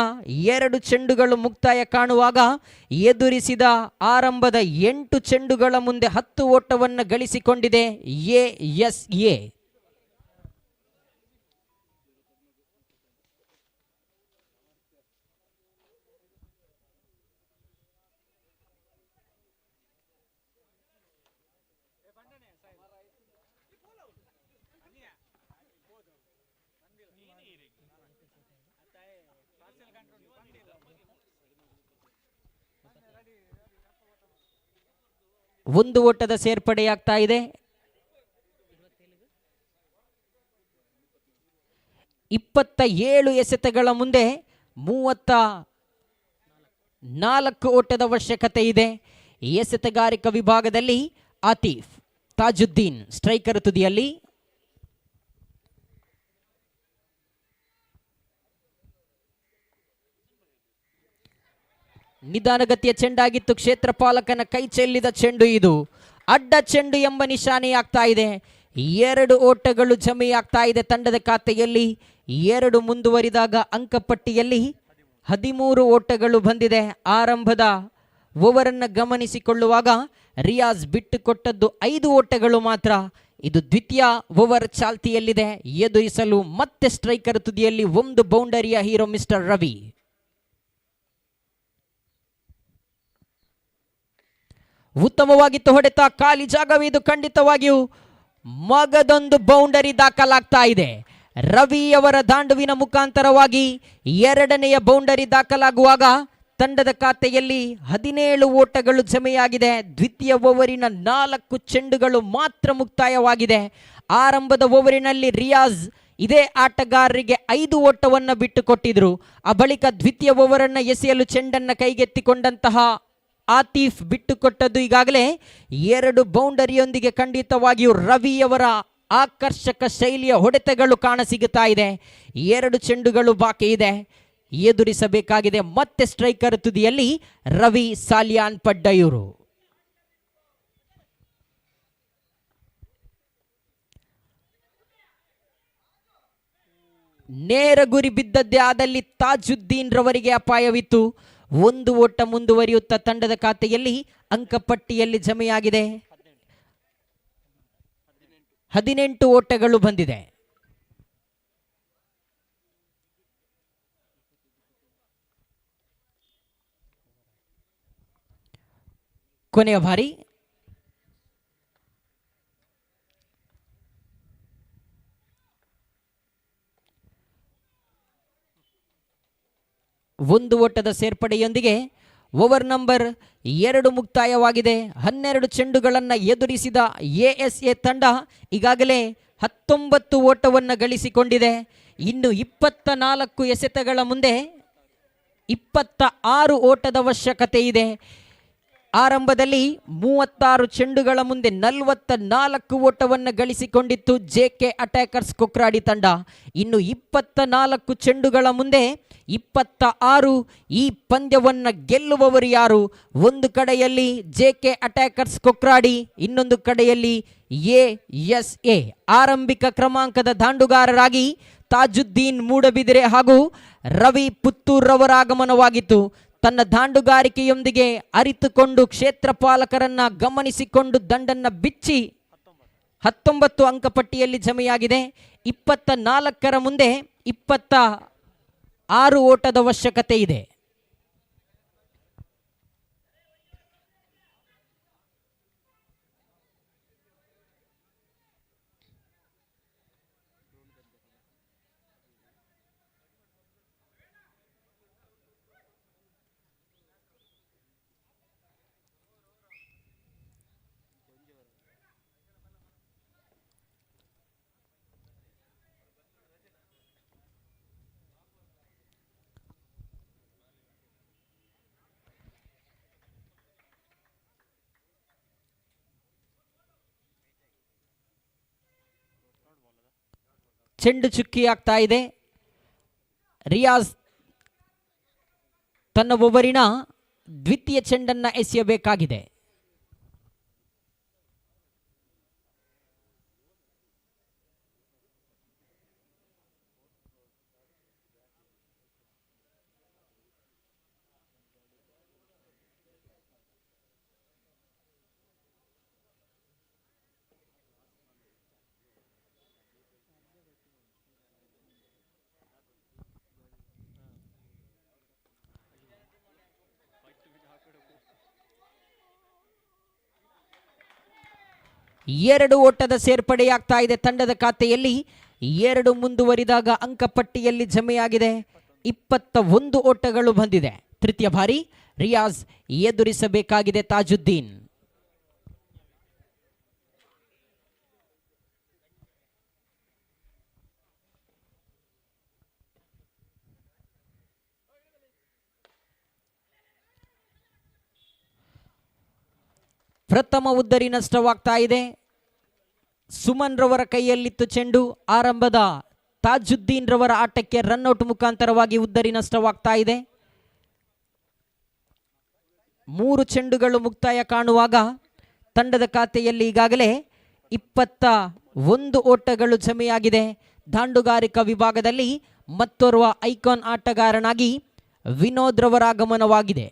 2 ಚೆಂಡುಗಳು ಮುಕ್ತಾಯ ಕಾಣುವಾಗ ಎದುರಿಸಿದ ಆರಂಭದ 8 ಚೆಂಡುಗಳ ಮುಂದೆ 10 ಓಟವನ್ನು ಗಳಿಸಿಕೊಂಡಿದೆ ಎಎಸ್ಎ. ಒಂದು ಓಟದ ಸೇರ್ಪಡೆಯಾಗ್ತಾ ಇದೆ. 27 ಎಸೆತಗಳ ಮುಂದೆ 34 ಓಟದ ಅವಶ್ಯಕತೆ ಇದೆ. ಎಸೆತಗಾರಿಕಾ ವಿಭಾಗದಲ್ಲಿ ಆತೀಫ್, ತಾಜುದ್ದೀನ್ ಸ್ಟ್ರೈಕರ್ ತುದಿಯಲ್ಲಿ. ನಿಧಾನಗತಿಯ ಚೆಂಡಾಗಿತ್ತು. ಕ್ಷೇತ್ರ ಪಾಲಕನ ಕೈ ಚೆಲ್ಲಿದ ಚೆಂಡು. ಇದು ಅಡ್ಡ ಚೆಂಡು ಎಂಬ ನಿಶಾನೆಯಾಗ್ತಾ ಇದೆ. 2 ಓಟಗಳು ಜಮೆಯಾಗ್ತಾ ಇದೆ ತಂಡದ ಖಾತೆಯಲ್ಲಿ. 2 ಮುಂದುವರಿದಾಗ ಅಂಕಪಟ್ಟಿಯಲ್ಲಿ 13 ಓಟಗಳು ಬಂದಿದೆ. ಆರಂಭದ ಓವರನ್ನು ಗಮನಿಸಿಕೊಳ್ಳುವಾಗ ರಿಯಾಜ್ ಬಿಟ್ಟುಕೊಟ್ಟದ್ದು 5 ಓಟಗಳು ಮಾತ್ರ. ಇದು ದ್ವಿತೀಯ ಓವರ್ ಚಾಲ್ತಿಯಲ್ಲಿದೆ. ಎದುರಿಸಲು ಮತ್ತೆ ಸ್ಟ್ರೈಕರ್ ತುದಿಯಲ್ಲಿ 1 ಬೌಂಡರಿಯ ಹೀರೋ ಮಿಸ್ಟರ್ ರವಿ. ಉತ್ತಮವಾಗಿತ್ತು ಹೊಡೆತ. ಖಾಲಿ ಜಾಗವಿದು ಖಂಡಿತವಾಗಿಯೂ ಮಗದೊಂದು ಬೌಂಡರಿ ದಾಖಲಾಗ್ತಾ ಇದೆ. ರವಿಯವರ ದಾಂಡುವಿನ ಮುಖಾಂತರವಾಗಿ ಎರಡನೆಯ ಬೌಂಡರಿ ದಾಖಲಾಗುವಾಗ ತಂಡದ ಖಾತೆಯಲ್ಲಿ 17 ಓಟಗಳು ಜಮೆಯಾಗಿದೆ. ದ್ವಿತೀಯ ಓವರಿನ 4 ಚೆಂಡುಗಳು ಮಾತ್ರ ಮುಕ್ತಾಯವಾಗಿದೆ. ಆರಂಭದ ಓವರಿನಲ್ಲಿ ರಿಯಾಜ್ ಇದೇ ಆಟಗಾರರಿಗೆ 5 ಓಟವನ್ನು ಬಿಟ್ಟುಕೊಟ್ಟಿದ್ರು. ಆ ಬಳಿಕ ದ್ವಿತೀಯ ಓವರನ್ನು ಎಸೆಯಲು ಚೆಂಡನ್ನು ಕೈಗೆತ್ತಿಕೊಂಡಂತಹ ಆತೀಫ್ ಬಿಟ್ಟುಕೊಟ್ಟದ್ದು ಈಗಾಗಲೇ 2 ಬೌಂಡರಿಯೊಂದಿಗೆ ಖಂಡಿತವಾಗಿಯೂ ರವಿಯವರ ಆಕರ್ಷಕ ಶೈಲಿಯ ಹೊಡೆತಗಳು ಕಾಣಸಿಗುತ್ತಾ ಇದೆ. 2 ಚೆಂಡುಗಳು ಬಾಕಿ ಇದೆ, ಎದುರಿಸಬೇಕಾಗಿದೆ. ಮತ್ತೆ ಸ್ಟ್ರೈಕರ್ ತುದಿಯಲ್ಲಿ ರವಿ ಸಾಲಿಯಾನ್ ಪಡ್ಡಯೂರು. ನೇರ ಗುರಿ ಬಿದ್ದದ್ದೇ ಆದಲ್ಲಿ ತಾಜುದ್ದೀನ್ ರವರಿಗೆ ಅಪಾಯವಿತ್ತು. 1 ಓಟ ಮುಂದುವರಿಯುತ್ತಾ ತಂಡದ ಖಾತೆಯಲ್ಲಿ ಅಂಕಪಟ್ಟಿಯಲ್ಲಿ ಜಮೆಯಾಗಿದೆ. 18 ಓಟಗಳು ಬಂದಿದೆ. ಕೊನೆಯ ಬಾರಿ ಒಂದು ಓಟದ ಸೇರ್ಪಡೆಯೊಂದಿಗೆ ಓವರ್ ನಂಬರ್ 2 ಮುಕ್ತಾಯವಾಗಿದೆ. 12 ಚೆಂಡುಗಳನ್ನು ಎದುರಿಸಿದ ಎಎಸ್ಎ ತಂಡ ಈಗಾಗಲೇ 19 ಓಟವನ್ನು ಗಳಿಸಿಕೊಂಡಿದೆ. ಇನ್ನು 24 ಎಸೆತಗಳ ಮುಂದೆ 26 ಓಟದ ಅವಶ್ಯಕತೆ ಇದೆ. ಆರಂಭದಲ್ಲಿ 36 ಚೆಂಡುಗಳ ಮುಂದೆ 44 ಓಟವನ್ನು ಗಳಿಸಿಕೊಂಡಿತ್ತು ಜೆಕೆ ಅಟ್ಯಾಕರ್ಸ್ ಕೊಕ್ರಾಡಿ ತಂಡ. ಇನ್ನು 24 ಚೆಂಡುಗಳ ಮುಂದೆ 26. ಈ ಪಂದ್ಯವನ್ನು ಗೆಲ್ಲುವವರು ಯಾರು? ಒಂದು ಕಡೆಯಲ್ಲಿ ಜೆಕೆ ಅಟ್ಯಾಕರ್ಸ್ ಕೊಕ್ರಾಡಿ, ಇನ್ನೊಂದು ಕಡೆಯಲ್ಲಿ ಎಎಸ್ಎ. ಆರಂಭಿಕ ಕ್ರಮಾಂಕದ ದಾಂಡುಗಾರರಾಗಿ ತಾಜುದ್ದೀನ್ ಮೂಡಬಿದಿರೆ ಹಾಗೂ ರವಿ ಪುತ್ತೂರ್ರವರ ಆಗಮನವಾಗಿತ್ತು. ತನ್ನ ದಾಂಡುಗಾರಿಕೆಯೊಂದಿಗೆ ಅರಿತುಕೊಂಡು ಕ್ಷೇತ್ರ ಪಾಲಕರನ್ನ ಗಮನಿಸಿಕೊಂಡು ದಂಡನ್ನ ಬಿಚ್ಚಿ 19 ಅಂಕಪಟ್ಟಿಯಲ್ಲಿ ಜಮೆಯಾಗಿದೆ. 24ರ ಮುಂದೆ 26 ಓಟದ ಅವಶ್ಯಕತೆ ಇದೆ. ಚೆಂಡು ಚುಕ್ಕಿ ಆಗ್ತಾ ಇದೆ. ರಿಯಾಜ್ ತನ್ನ ಓವರಿನ ದ್ವಿತೀಯ ಚೆಂಡನ್ನು ಎಸೆಯಬೇಕಾಗಿದೆ. ಎರಡು ಓಟದ ಸೇರ್ಪಡೆಯಾಗ್ತಾ ಇದೆ ತಂಡದ ಖಾತೆಯಲ್ಲಿ. 2 ಮುಂದುವರಿದಾಗ ಅಂಕಪಟ್ಟಿಯಲ್ಲಿ ಜಮೆಯಾಗಿದೆ. 21 ಓಟಗಳು ಬಂದಿದೆ. ತೃತೀಯ ಬಾರಿ ರಿಯಾಜ್ ಎದುರಿಸಬೇಕಾಗಿದೆ ತಾಜುದ್ದೀನ್. ಪ್ರಥಮ ಉದ್ದರಿ ನಷ್ಟವಾಗ್ತಾ ಇದೆ. ಸುಮನ್ ರವರ ಕೈಯಲ್ಲಿತ್ತು ಚೆಂಡು. ಆರಂಭದ ತಾಜುದ್ದೀನ್ ರವರ ಆಟಕ್ಕೆ ರನ್ಔಟ್ ಮುಖಾಂತರವಾಗಿ ಉದ್ದರಿ ನಷ್ಟವಾಗ್ತಾ ಇದೆ. 3 ಚೆಂಡುಗಳು ಮುಕ್ತಾಯ ಕಾಣುವಾಗ ತಂಡದ ಖಾತೆಯಲ್ಲಿ ಈಗಾಗಲೇ 21 ಓಟಗಳು ಜಮೆಯಾಗಿದೆ. ದಾಂಡುಗಾರಿಕಾ ವಿಭಾಗದಲ್ಲಿ ಮತ್ತೋರ್ವ ಐಕಾನ್ ಆಟಗಾರನಾಗಿ ವಿನೋದ್ ರವರ ಆಗಮನವಾಗಿದೆ.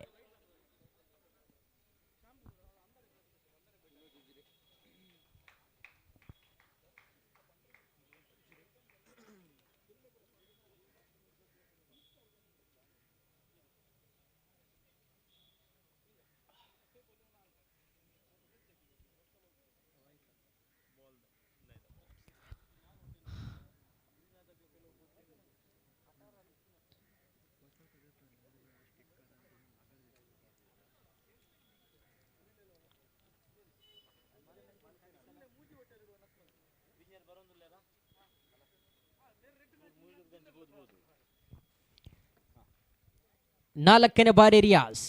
ನಾಲ್ಕನೇ ಬಾರಿ ರಿಯಾಸ್.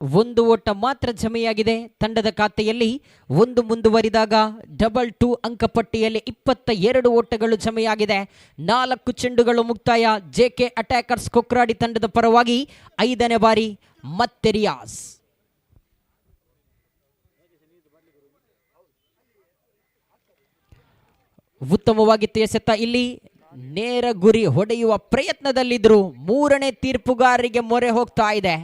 ಒಂದು ಓಟ ಮಾತ್ರ ಜಮೆಯಾಗಿದೆ ತಂಡದ ಖಾತೆಯಲ್ಲಿ. ಒಂದು ಮುಂದುವರಿದಾಗ ಡಬಲ್ 2 ಅಂಕಪಟ್ಟಿಯಲ್ಲಿ 22 ಓಟಗಳು ಜಮೆಯಾಗಿದೆ. 4 ಚೆಂಡುಗಳು ಮುಕ್ತಾಯ. ಜೆಕೆ ಅಟ್ಯಾಕರ್ಸ್ ಕೊಕ್ರಾಡಿ ತಂಡದ ಪರವಾಗಿ 5ನೇ ಬಾರಿ ಮತ್ತೆ ರಿಯಾಸ್. ಉತ್ತಮವಾಗಿತ್ತು ಎಸೆತ. ಇಲ್ಲಿ ನೇರ ಗುರಿ ಹೊಡೆಯುವ ಪ್ರಯತ್ನದಲ್ಲಿದ್ರು. 3ನೇ ತೀರ್ಪುಗಾರರಿಗೆ ಮೊರೆ ಹೋಗ್ತಾ ಇದೆ.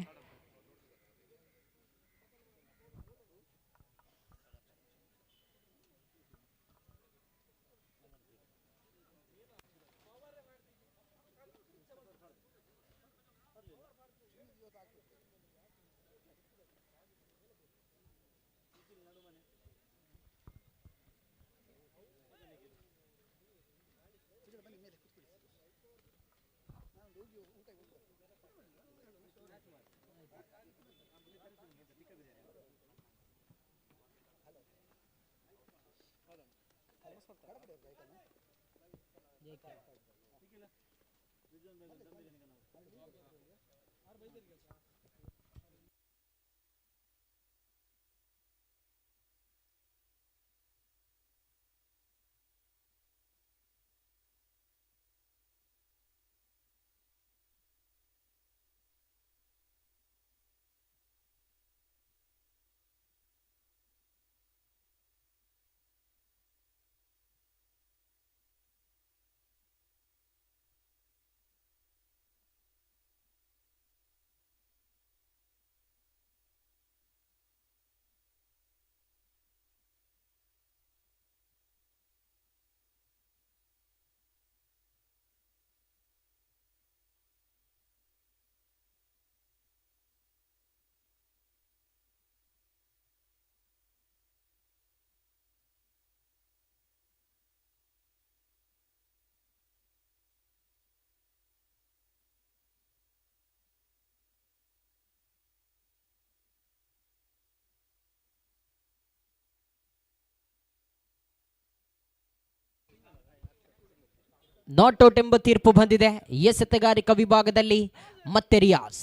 ನಾಟ್ ಔಟ್ ಎಂಬ ತೀರ್ಪು ಬಂದಿದೆ ಎಸೆತಗಾರಿಕಾ ವಿಭಾಗದಲ್ಲಿ. ಮತ್ತೆ ರಿಯಾಸ್.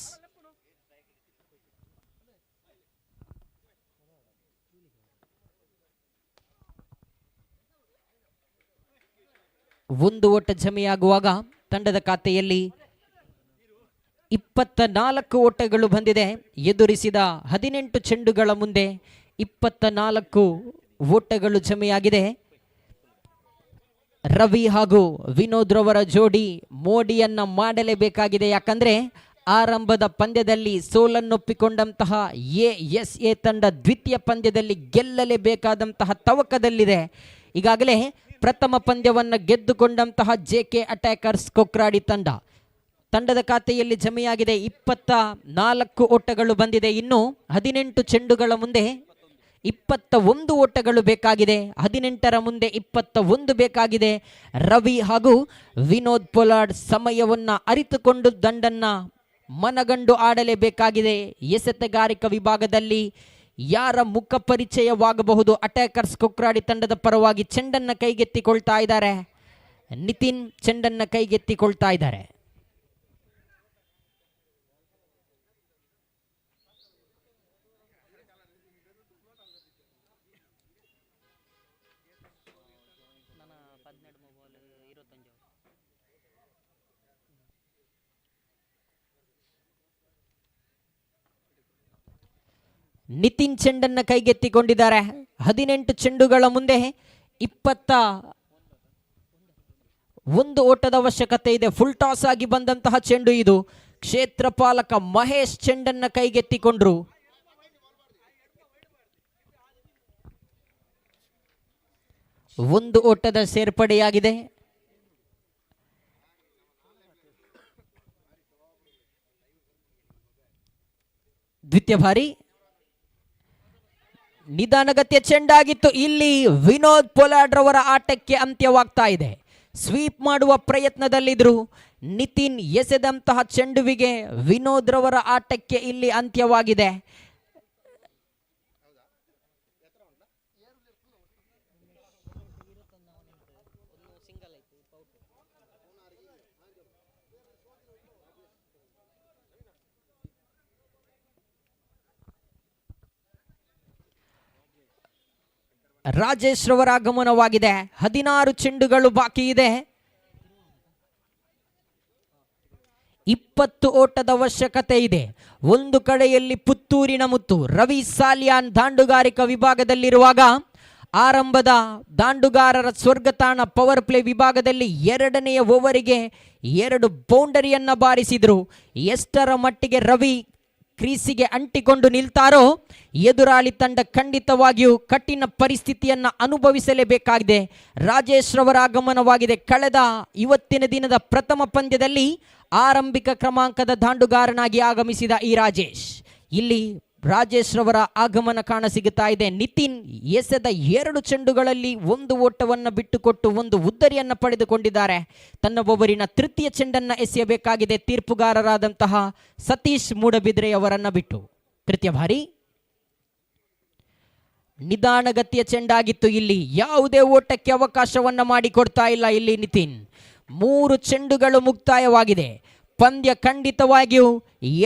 ಒಂದು ಓಟ ಜಮೆಯಾಗುವಾಗ ತಂಡದ ಖಾತೆಯಲ್ಲಿ 24 ಓಟಗಳು ಬಂದಿದೆ. ಎದುರಿಸಿದ 18 ಚೆಂಡುಗಳ ಮುಂದೆ 24 ಓಟಗಳು ಜಮೆಯಾಗಿದೆ. ರವಿ ಹಾಗೂ ವಿನೋದ್ ರವರ ಜೋಡಿ ಮೋಡಿಯನ್ನ ಮಾಡಲೇಬೇಕಾಗಿದೆ. ಯಾಕಂದ್ರೆ ಆರಂಭದ ಪಂದ್ಯದಲ್ಲಿ ಸೋಲನ್ನೊಪ್ಪಿಕೊಂಡಂತಹ ಎ ತಂಡ ದ್ವಿತೀಯ ಪಂದ್ಯದಲ್ಲಿ ಗೆಲ್ಲಲೇಬೇಕಾದಂತಹ ತವಕದಲ್ಲಿದೆ. ಈಗಾಗಲೇ ಪ್ರಥಮ ಪಂದ್ಯವನ್ನು ಗೆದ್ದುಕೊಂಡಂತಹ ಜೆಕೆ ಅಟ್ಯಾಕರ್ಸ್ ಕೊಕ್ರಾಡಿ ತಂಡದ ಖಾತೆಯಲ್ಲಿ ಜಮೆಯಾಗಿದೆ 24 ಓಟಗಳು ಬಂದಿದೆ. ಇನ್ನು 18 ಚೆಂಡುಗಳ ಮುಂದೆ 21 ಓಟಗಳು ಬೇಕಾಗಿದೆ. 18ರ ಮುಂದೆ 21 ಬೇಕಾಗಿದೆ. ರವಿ ಹಾಗೂ ವಿನೋದ್ ಪೊಲಾರ್ಡ್ ಸಮಯವನ್ನ ಅರಿತುಕೊಂಡು ದಂಡನ್ನ ಮನಗಂಡು ಆಡಲೇಬೇಕಾಗಿದೆ. ಎಸೆತಗಾರಿಕಾ ವಿಭಾಗದಲ್ಲಿ ಯಾರ ಮುಖ ಪರಿಚಯವಾಗಬಹುದು? ಅಟ್ಯಾಕರ್ಸ್ ಕೊಕ್ರಾಡಿ ತಂಡದ ಪರವಾಗಿ ಚೆಂಡನ್ನ ಕೈಗೆತ್ತಿಕೊಳ್ತಾ ಇದ್ದಾರೆ. ನಿತಿನ್ ಚೆಂಡನ್ನ ಕೈಗೆತ್ತಿಕೊಳ್ತಾ ಇದ್ದಾರೆ. ನಿತಿನ್ ಚೆಂಡನ್ನ ಕೈಗೆತ್ತಿಕೊಂಡಿದ್ದಾರೆ. 18 ಚೆಂಡುಗಳ ಮುಂದೆ 21 ಓಟದ ಅವಶ್ಯಕತೆ ಇದೆ. ಫುಲ್ ಟಾಸ್ ಆಗಿ ಬಂದಂತಹ ಚೆಂಡು ಇದು. ಕ್ಷೇತ್ರ ಪಾಲಕ ಮಹೇಶ್ ಚೆಂಡನ್ನ ಕೈಗೆತ್ತಿಕೊಂಡ್ರು. ಒಂದು ಓಟದ ಸೇರ್ಪಡೆಯಾಗಿದೆ. ದ್ವಿತೀಯ ಬಾರಿ ನಿಧಾನಗತಿಯ ಚೆಂಡಾಗಿತ್ತು. ಇಲ್ಲಿ ವಿನೋದ್ ಪೊಲಾಡ್ ರವರ ಆಟಕ್ಕೆ ಅಂತ್ಯವಾಗ್ತಾ ಇದೆ. ಸ್ವೀಪ್ ಮಾಡುವ ಪ್ರಯತ್ನದಲ್ಲಿದ್ರು ನಿತಿನ್ ಎಸೆದಂತಹ ಚೆಂಡುವಿಗೆ ವಿನೋದ್ ರವರ ಆಟಕ್ಕೆ ಇಲ್ಲಿ ಅಂತ್ಯವಾಗಿದೆ. ರಾಜೇಶ್ ರವರ ಆಗಮನವಾಗಿದೆ. 16 ಚೆಂಡುಗಳು ಬಾಕಿ ಇದೆ. 20 ಓಟದ ಅವಶ್ಯಕತೆ ಇದೆ. ಒಂದು ಕಡೆಯಲ್ಲಿ ಪುತ್ತೂರಿನ ಮುತ್ತು ರವಿ ಸಾಲಿಯಾನ್ ದಾಂಡುಗಾರಿಕಾ ವಿಭಾಗದಲ್ಲಿರುವಾಗ, ಆರಂಭದ ದಾಂಡುಗಾರರ ಸ್ವರ್ಗತಾಣ ಪವರ್ ಪ್ಲೇ ವಿಭಾಗದಲ್ಲಿ 2ನೇ ಓವರಿಗೆ 2 ಬೌಂಡರಿಯನ್ನ ಬಾರಿಸಿದ್ರು. ಎಷ್ಟರ ಮಟ್ಟಿಗೆ ರವಿ ಕ್ರೀಸಿಗೆ ಅಂಟಿಕೊಂಡು ನಿಲ್ತಾರೋ ಎದುರಾಳಿ ತಂಡ ಖಂಡಿತವಾಗಿಯೂ ಕಠಿಣ ಪರಿಸ್ಥಿತಿಯನ್ನು ಅನುಭವಿಸಲೇಬೇಕಾಗಿದೆ. ರಾಜೇಶ್ ರವರ ಆಗಮನವಾಗಿದೆ. ಇವತ್ತಿನ ದಿನದ ಪ್ರಥಮ ಪಂದ್ಯದಲ್ಲಿ ಆರಂಭಿಕ ಕ್ರಮಾಂಕದ ದಾಂಡುಗಾರನಾಗಿ ಆಗಮಿಸಿದ ಈ ಇಲ್ಲಿ ರಾಜೇಶ್ ರವರ ಆಗಮನ ಕಾಣಸಿಗುತ್ತಾ ಇದೆ. ನಿತಿನ್ ಎಸೆದ 2 ಚೆಂಡುಗಳಲ್ಲಿ 1 ಓಟವನ್ನು ಬಿಟ್ಟುಕೊಟ್ಟು 1 ಉದ್ದರಿಯನ್ನು ಪಡೆದುಕೊಂಡಿದ್ದಾರೆ. ತನ್ನ ಓವರಿನ ತೃತೀಯ ಚೆಂಡನ್ನು ಎಸೆಯಬೇಕಾಗಿದೆ ತೀರ್ಪುಗಾರರಾದಂತಹ ಸತೀಶ್ ಮೂಡಬಿದ್ರೆಯವರನ್ನ ಬಿಟ್ಟು. ತೃತೀಯ ಬಾರಿ ನಿಧಾನಗತಿಯ ಚೆಂಡಾಗಿತ್ತು. ಇಲ್ಲಿ ಯಾವುದೇ ಓಟಕ್ಕೆ ಅವಕಾಶವನ್ನ ಮಾಡಿಕೊಡ್ತಾ ಇಲ್ಲ. ಇಲ್ಲಿ ನಿತಿನ್ 3 ಚೆಂಡುಗಳು ಮುಕ್ತಾಯವಾಗಿದೆ. ಪಂದ್ಯ ಖಂಡಿತವಾಗಿಯೂ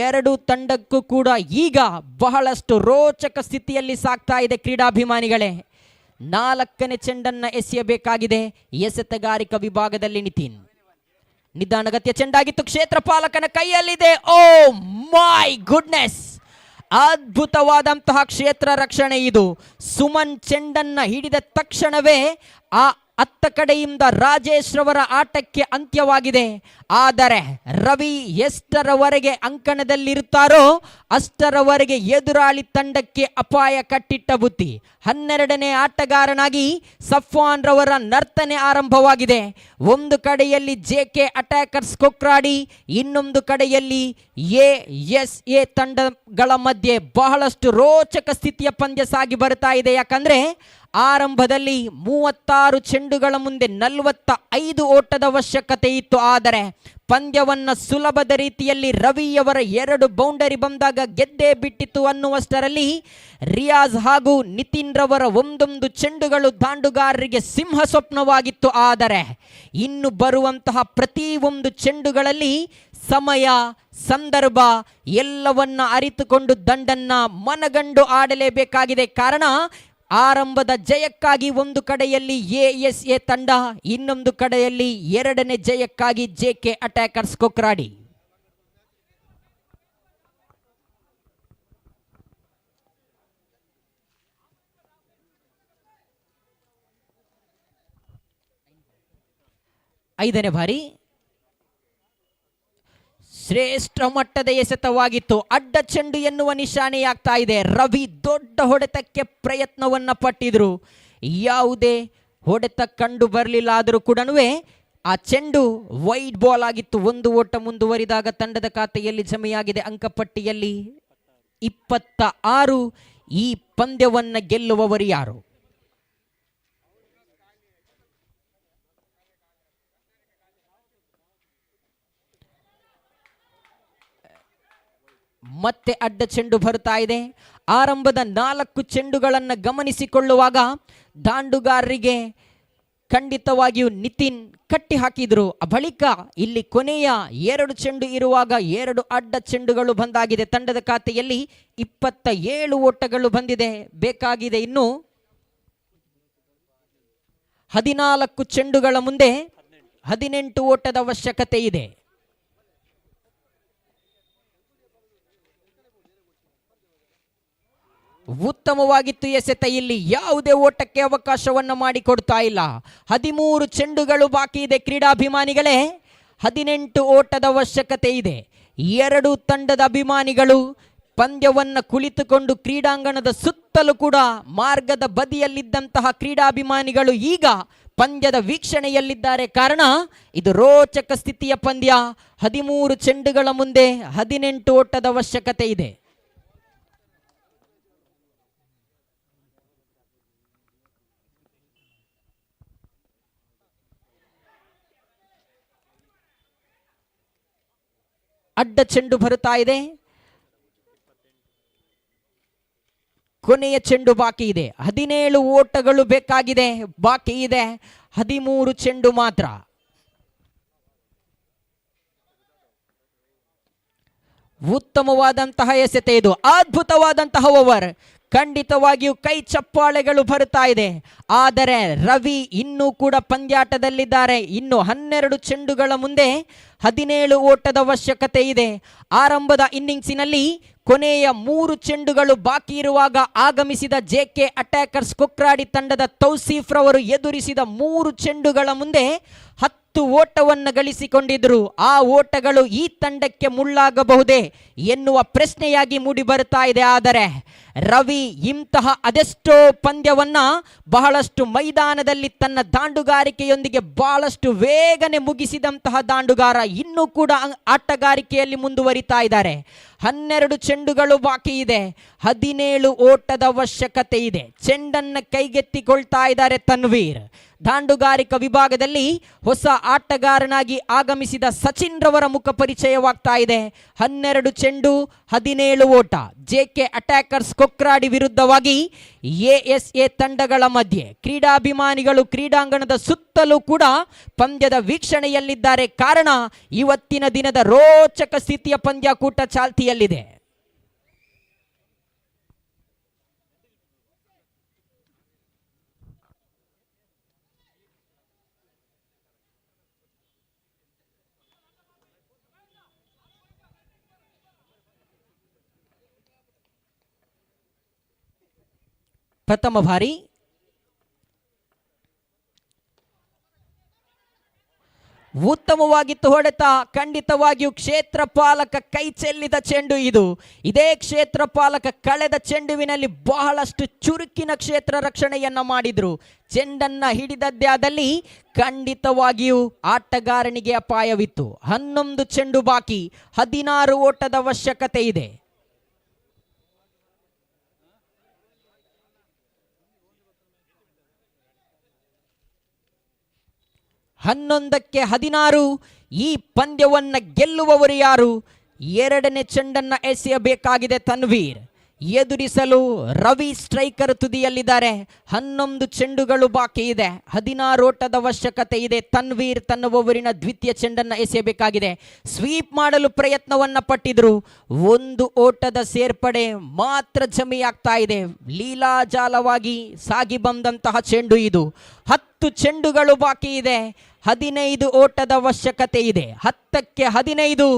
2 ತಂಡಕ್ಕೂ ಕೂಡ ಈಗ ಬಹಳಷ್ಟು ರೋಚಕ ಸ್ಥಿತಿಯಲ್ಲಿ ಸಾಗ್ತಾ ಇದೆ. ಕ್ರೀಡಾಭಿಮಾನಿಗಳೇ, 4ನೇ ಚೆಂಡನ್ನು ಎಸೆಯಬೇಕಾಗಿದೆ ಎಸೆತಗಾರಿಕಾ ವಿಭಾಗದಲ್ಲಿ ನಿತಿನ್. ನಿಧಾನಗತಿಯ ಚೆಂಡಾಗಿತ್ತು. ಕ್ಷೇತ್ರ ಪಾಲಕನ ಕೈಯಲ್ಲಿದೆ. ಓ ಮೈ ಗುಡ್ನೆಸ್, ಅದ್ಭುತವಾದಂತಹ ಕ್ಷೇತ್ರ ರಕ್ಷಣೆ ಇದು. ಸುಮನ್ ಚೆಂಡನ್ನ ಹಿಡಿದ ತಕ್ಷಣವೇ ಆ ಅತ್ತ ಕಡೆಯಿಂದ ರಾಜೇಶ್ ರವರ ಆಟಕ್ಕೆ ಅಂತ್ಯವಾಗಿದೆ. ಆದರೆ ರವಿ ಎಷ್ಟರವರೆಗೆ ಅಂಕಣದಲ್ಲಿರುತ್ತಾರೋ ಅಷ್ಟರವರೆಗೆ ಎದುರಾಳಿ ತಂಡಕ್ಕೆ ಅಪಾಯ ಕಟ್ಟಿಟ್ಟ ಬುತ್ತಿ. 12ನೇ ಆಟಗಾರನಾಗಿ ಸಫ್ವಾನ್ ರವರ ನರ್ತನೆ ಆರಂಭವಾಗಿದೆ. ಒಂದು ಕಡೆಯಲ್ಲಿ JK ಅಟ್ಯಾಕರ್ಸ್ ಕೊಕ್ರಾಡಿ, ಇನ್ನೊಂದು ಕಡೆಯಲ್ಲಿ ASA ತಂಡಗಳ ಮಧ್ಯೆ ಬಹಳಷ್ಟು ರೋಚಕ ಸ್ಥಿತಿಯ ಪಂದ್ಯ ಸಾಗಿ ಬರ್ತಾ ಇದೆ. ಯಾಕಂದ್ರೆ ಆರಂಭದಲ್ಲಿ 36 ಚೆಂಡುಗಳ ಮುಂದೆ 45 ಓಟದ ಅವಶ್ಯಕತೆ ಇತ್ತು. ಆದರೆ ಪಂದ್ಯವನ್ನ ಸುಲಭದ ರೀತಿಯಲ್ಲಿ ರವಿಯವರ 2 ಬೌಂಡರಿ ಬಂದಾಗ ಗೆದ್ದೇ ಬಿಟ್ಟಿತ್ತು ಅನ್ನುವಷ್ಟರಲ್ಲಿ ರಿಯಾಜ್ ಹಾಗೂ ನಿತಿನ್ ರವರ ಒಂದೊಂದು ಚೆಂಡುಗಳು ದಾಂಡುಗಾರರಿಗೆ ಸಿಂಹ ಸ್ವಪ್ನವಾಗಿತ್ತು. ಆದರೆ ಇನ್ನು ಬರುವಂತಹ ಪ್ರತಿಯೊಂದು ಚೆಂಡುಗಳಲ್ಲಿ ಸಮಯ, ಸಂದರ್ಭ ಎಲ್ಲವನ್ನ ಅರಿತುಕೊಂಡು ದಂಡನ್ನ ಮನಗಂಡು ಆಡಲೇಬೇಕಾಗಿದೆ. ಕಾರಣ ಆರಂಭದ ಜಯಕ್ಕಾಗಿ ಒಂದು ಕಡೆಯಲ್ಲಿ ASA ತಂಡ, ಇನ್ನೊಂದು ಕಡೆಯಲ್ಲಿ 2ನೇ ಜಯಕ್ಕಾಗಿ JK ಅಟ್ಯಾಕರ್ಸ್ ಕೊಕ್ರಾಡಿ. ಐದನೇ ಬಾರಿ ಶ್ರೇಷ್ಠ ಮಟ್ಟದ ಎಸೆತವಾಗಿತ್ತು. ಅಡ್ಡ ಚೆಂಡು ಎನ್ನುವ ನಿಶಾನೆಯಾಗ್ತಾ ಇದೆ. ರವಿ ದೊಡ್ಡ ಹೊಡೆತಕ್ಕೆ ಪ್ರಯತ್ನವನ್ನ ಪಟ್ಟಿದ್ರು. ಯಾವುದೇ ಹೊಡೆತ ಕಂಡು ಬರಲಿಲ್ಲ. ಆದರೂ ಕೂಡ ಆ ಚೆಂಡು ವೈಡ್ ಬಾಲ್ ಆಗಿತ್ತು. 1 ಓಟ ಮುಂದುವರಿದಾಗ ತಂಡದ ಖಾತೆಯಲ್ಲಿ ಜಮೆಯಾಗಿದೆ ಅಂಕಪಟ್ಟಿಯಲ್ಲಿ 26. ಈ ಪಂದ್ಯವನ್ನ ಗೆಲ್ಲುವವರು ಯಾರು? ಮತ್ತೆ ಅಡ್ಡ ಚೆಂಡು ಬರ್ತಾ ಇದೆ. ಆರಂಭದ 4 ಚೆಂಡುಗಳನ್ನು ಗಮನಿಸಿಕೊಳ್ಳುವಾಗ ದಾಂಡುಗಾರರಿಗೆ ಖಂಡಿತವಾಗಿಯೂ ನಿತಿನ್ ಕಟ್ಟಿ ಹಾಕಿದ್ರು. ಬಳಿಕ ಇಲ್ಲಿ ಕೊನೆಯ 2 ಚೆಂಡು ಇರುವಾಗ 2 ಅಡ್ಡ ಚೆಂಡುಗಳು ಬಂದಾಗಿದೆ. ತಂಡದ ಖಾತೆಯಲ್ಲಿ 27 ಓಟಗಳು ಬಂದಿದೆ. ಬೇಕಾಗಿದೆ ಇನ್ನು 14 ಚೆಂಡುಗಳ ಮುಂದೆ 18 ಓಟದ ಅವಶ್ಯಕತೆ ಇದೆ. ಉತ್ತಮವಾಗಿತ್ತು ಎಸೆತ. ಇಲ್ಲಿ ಯಾವುದೇ ಓಟಕ್ಕೆ ಅವಕಾಶವನ್ನು ಮಾಡಿಕೊಡ್ತಾ ಇಲ್ಲ. 13 ಚೆಂಡುಗಳು ಬಾಕಿ ಇದೆ. ಕ್ರೀಡಾಭಿಮಾನಿಗಳೇ, 18 ಓಟದ ಅವಶ್ಯಕತೆ ಇದೆ. 2 ತಂಡದ ಅಭಿಮಾನಿಗಳು ಪಂದ್ಯವನ್ನು ಕುಳಿತುಕೊಂಡು ಕ್ರೀಡಾಂಗಣದ ಸುತ್ತಲೂ ಕೂಡ ಮಾರ್ಗದ ಬದಿಯಲ್ಲಿದ್ದಂತಹ ಕ್ರೀಡಾಭಿಮಾನಿಗಳು ಈಗ ಪಂದ್ಯದ ವೀಕ್ಷಣೆಯಲ್ಲಿದ್ದಾರೆ. ಕಾರಣ ಇದು ರೋಚಕ ಸ್ಥಿತಿಯ ಪಂದ್ಯ. 13 ಚೆಂಡುಗಳ ಮುಂದೆ 18 ಓಟದ ಅವಶ್ಯಕತೆ ಇದೆ. ಅಡ್ಡ ಚೆಂಡು ಬರುತ್ತಾ ಇದೆ. ಕೊನೆಯ ಚೆಂಡು ಬಾಕಿ ಇದೆ. 17 ಓಟಗಳು ಬೇಕಾಗಿದೆ, ಬಾಕಿ ಇದೆ 13 ಚೆಂಡು ಮಾತ್ರ. ಉತ್ತಮವಾದಂತಹ ಎಸೆತ, ಇದು ಅದ್ಭುತವಾದಂತಹ ಓವರ್. ಖಂಡಿತವಾಗಿಯೂ ಕೈ ಚಪ್ಪಾಳೆಗಳು ಬರುತ್ತಾ ಇದೆ. ಆದರೆ ರವಿ ಇನ್ನೂ ಕೂಡ ಪಂದ್ಯಾಟದಲ್ಲಿದ್ದಾರೆ. ಇನ್ನು 12 ಚೆಂಡುಗಳ ಮುಂದೆ 17 ಓಟದ ಅವಶ್ಯಕತೆ ಇದೆ. ಆರಂಭದ ಇನ್ನಿಂಗ್ಸಿನಲ್ಲಿ ಕೊನೆಯ 3 ಚೆಂಡುಗಳು ಬಾಕಿ ಇರುವಾಗ ಆಗಮಿಸಿದ ಜೆಕೆ ಅಟ್ಯಾಕರ್ಸ್ ಕೊಕ್ರಾಡಿ ತಂಡದ ತೌಸೀಫ್ ರವರು ಎದುರಿಸಿದ 3 ಚೆಂಡುಗಳ ಮುಂದೆ 10 ಓಟವನ್ನು ಗಳಿಸಿಕೊಂಡಿದ್ರು. ಆ ಓಟಗಳು ಈ ತಂಡಕ್ಕೆ ಮುಳ್ಳಾಗಬಹುದೇ ಎನ್ನುವ ಪ್ರಶ್ನೆಯಾಗಿ ಮೂಡಿ ಬರುತ್ತಾ ಇದೆ. ಆದರೆ ರವಿ ಇಂತಹ ಅದೆಷ್ಟೋ ಪಂದ್ಯವನ್ನ ಬಹಳಷ್ಟು ಮೈದಾನದಲ್ಲಿ ತನ್ನ ದಾಂಡುಗಾರಿಕೆಯೊಂದಿಗೆ ಬಹಳಷ್ಟು ಬೇಗನೆ ಮುಗಿಸಿದಂತಹ ದಾಂಡುಗಾರ ಇನ್ನೂ ಕೂಡ ಆಟಗಾರಿಕೆಯಲ್ಲಿ ಮುಂದುವರಿತಾ ಇದ್ದಾರೆ. 12 ಚೆಂಡುಗಳು ಬಾಕಿ ಇದೆ, 17 ಓಟದ ಅವಶ್ಯಕತೆ ಇದೆ. ಚೆಂಡನ್ನು ಕೈಗೆತ್ತಿಕೊಳ್ತಾ ಇದ್ದಾರೆ ತನ್ವೀರ್. ದಾಂಡುಗಾರಿಕಾ ವಿಭಾಗದಲ್ಲಿ ಹೊಸ ಆಟಗಾರನಾಗಿ ಆಗಮಿಸಿದ ಸಚಿನ್ ರವರ ಮುಖ ಪರಿಚಯವಾಗ್ತಾ ಇದೆ. 12 ಚೆಂಡು 17 ಓಟ. ಜೆಕೆ ಅಟ್ಯಾಕರ್ಸ್ ಕೊಕ್ರಾಡಿ ವಿರುದ್ಧವಾಗಿ ಎಎಸ್ಎ ತಂಡಗಳ ಮಧ್ಯೆ ಕ್ರೀಡಾಭಿಮಾನಿಗಳು ಕ್ರೀಡಾಂಗಣದ ಸುತ್ತಲೂ ಕೂಡ ಪಂದ್ಯದ ವೀಕ್ಷಣೆಯಲ್ಲಿದ್ದಾರೆ. ಕಾರಣ ಇವತ್ತಿನ ದಿನದ ರೋಚಕ ಸ್ಥಿತಿಯ ಪಂದ್ಯಾಕೂಟ ಚಾಲ್ತಿಯಲ್ಲಿದೆ. ಪ್ರಥಮ ಬಾರಿ ಉತ್ತಮವಾಗಿತ್ತು ಹೊಡೆತ. ಖಂಡಿತವಾಗಿಯೂ ಕ್ಷೇತ್ರ ಪಾಲಕ ಕೈ ಚೆಲ್ಲಿದ ಚೆಂಡು ಇದು. ಇದೇ ಕ್ಷೇತ್ರ ಪಾಲಕ ಕಳೆದ ಚೆಂಡುವಿನಲ್ಲಿ ಬಹಳಷ್ಟು ಚುರುಕಿನ ಕ್ಷೇತ್ರ ರಕ್ಷಣೆಯನ್ನ ಮಾಡಿದ್ರು. ಚೆಂಡನ್ನ ಹಿಡಿದದ್ದೇ ಆದಲ್ಲಿ ಖಂಡಿತವಾಗಿಯೂ ಆಟಗಾರನಿಗೆ ಅಪಾಯವಿತ್ತು. 11 ಚೆಂಡು ಬಾಕಿ, 16 ಓಟದ ಅವಶ್ಯಕತೆ ಇದೆ. 11ಕ್ಕೆ 16. ಈ ಪಂದ್ಯವನ್ನ ಗೆಲ್ಲುವವರು ಯಾರು? ಎರಡನೇ ಚೆಂಡನ್ನ ಎಸೆಯಬೇಕಾಗಿದೆ ತನ್ವೀರ್. ಎದುರಿಸಲು ರವಿ ಸ್ಟ್ರೈಕರ್ ತುದಿಯಲ್ಲಿದ್ದಾರೆ. 11 ಚೆಂಡುಗಳು ಬಾಕಿ ಇದೆ, 16 ಓಟದ ಅವಶ್ಯಕತೆ ಇದೆ. ತನ್ವೀರ್ ತನ್ನ ಓವರಿನ ದ್ವಿತೀಯ ಚೆಂಡನ್ನು ಎಸೆಯಬೇಕಾಗಿದೆ. ಸ್ವೀಪ್ ಮಾಡಲು ಪ್ರಯತ್ನವನ್ನ ಪಟ್ಟಿದ್ರು, 1 ಓಟದ ಸೇರ್ಪಡೆ ಮಾತ್ರ ಜಮೆಯಾಗ್ತಾ ಇದೆ. ಲೀಲಾಜಾಲವಾಗಿ ಸಾಗಿ ಬಂದಂತಹ ಚೆಂಡು ಇದು. 10 ಚೆಂಡುಗಳು ಬಾಕಿ ಇದೆ, 15 ಓಟದ ಅವಶ್ಯಕತೆ ಇದೆ. 10ಕ್ಕೆ 15.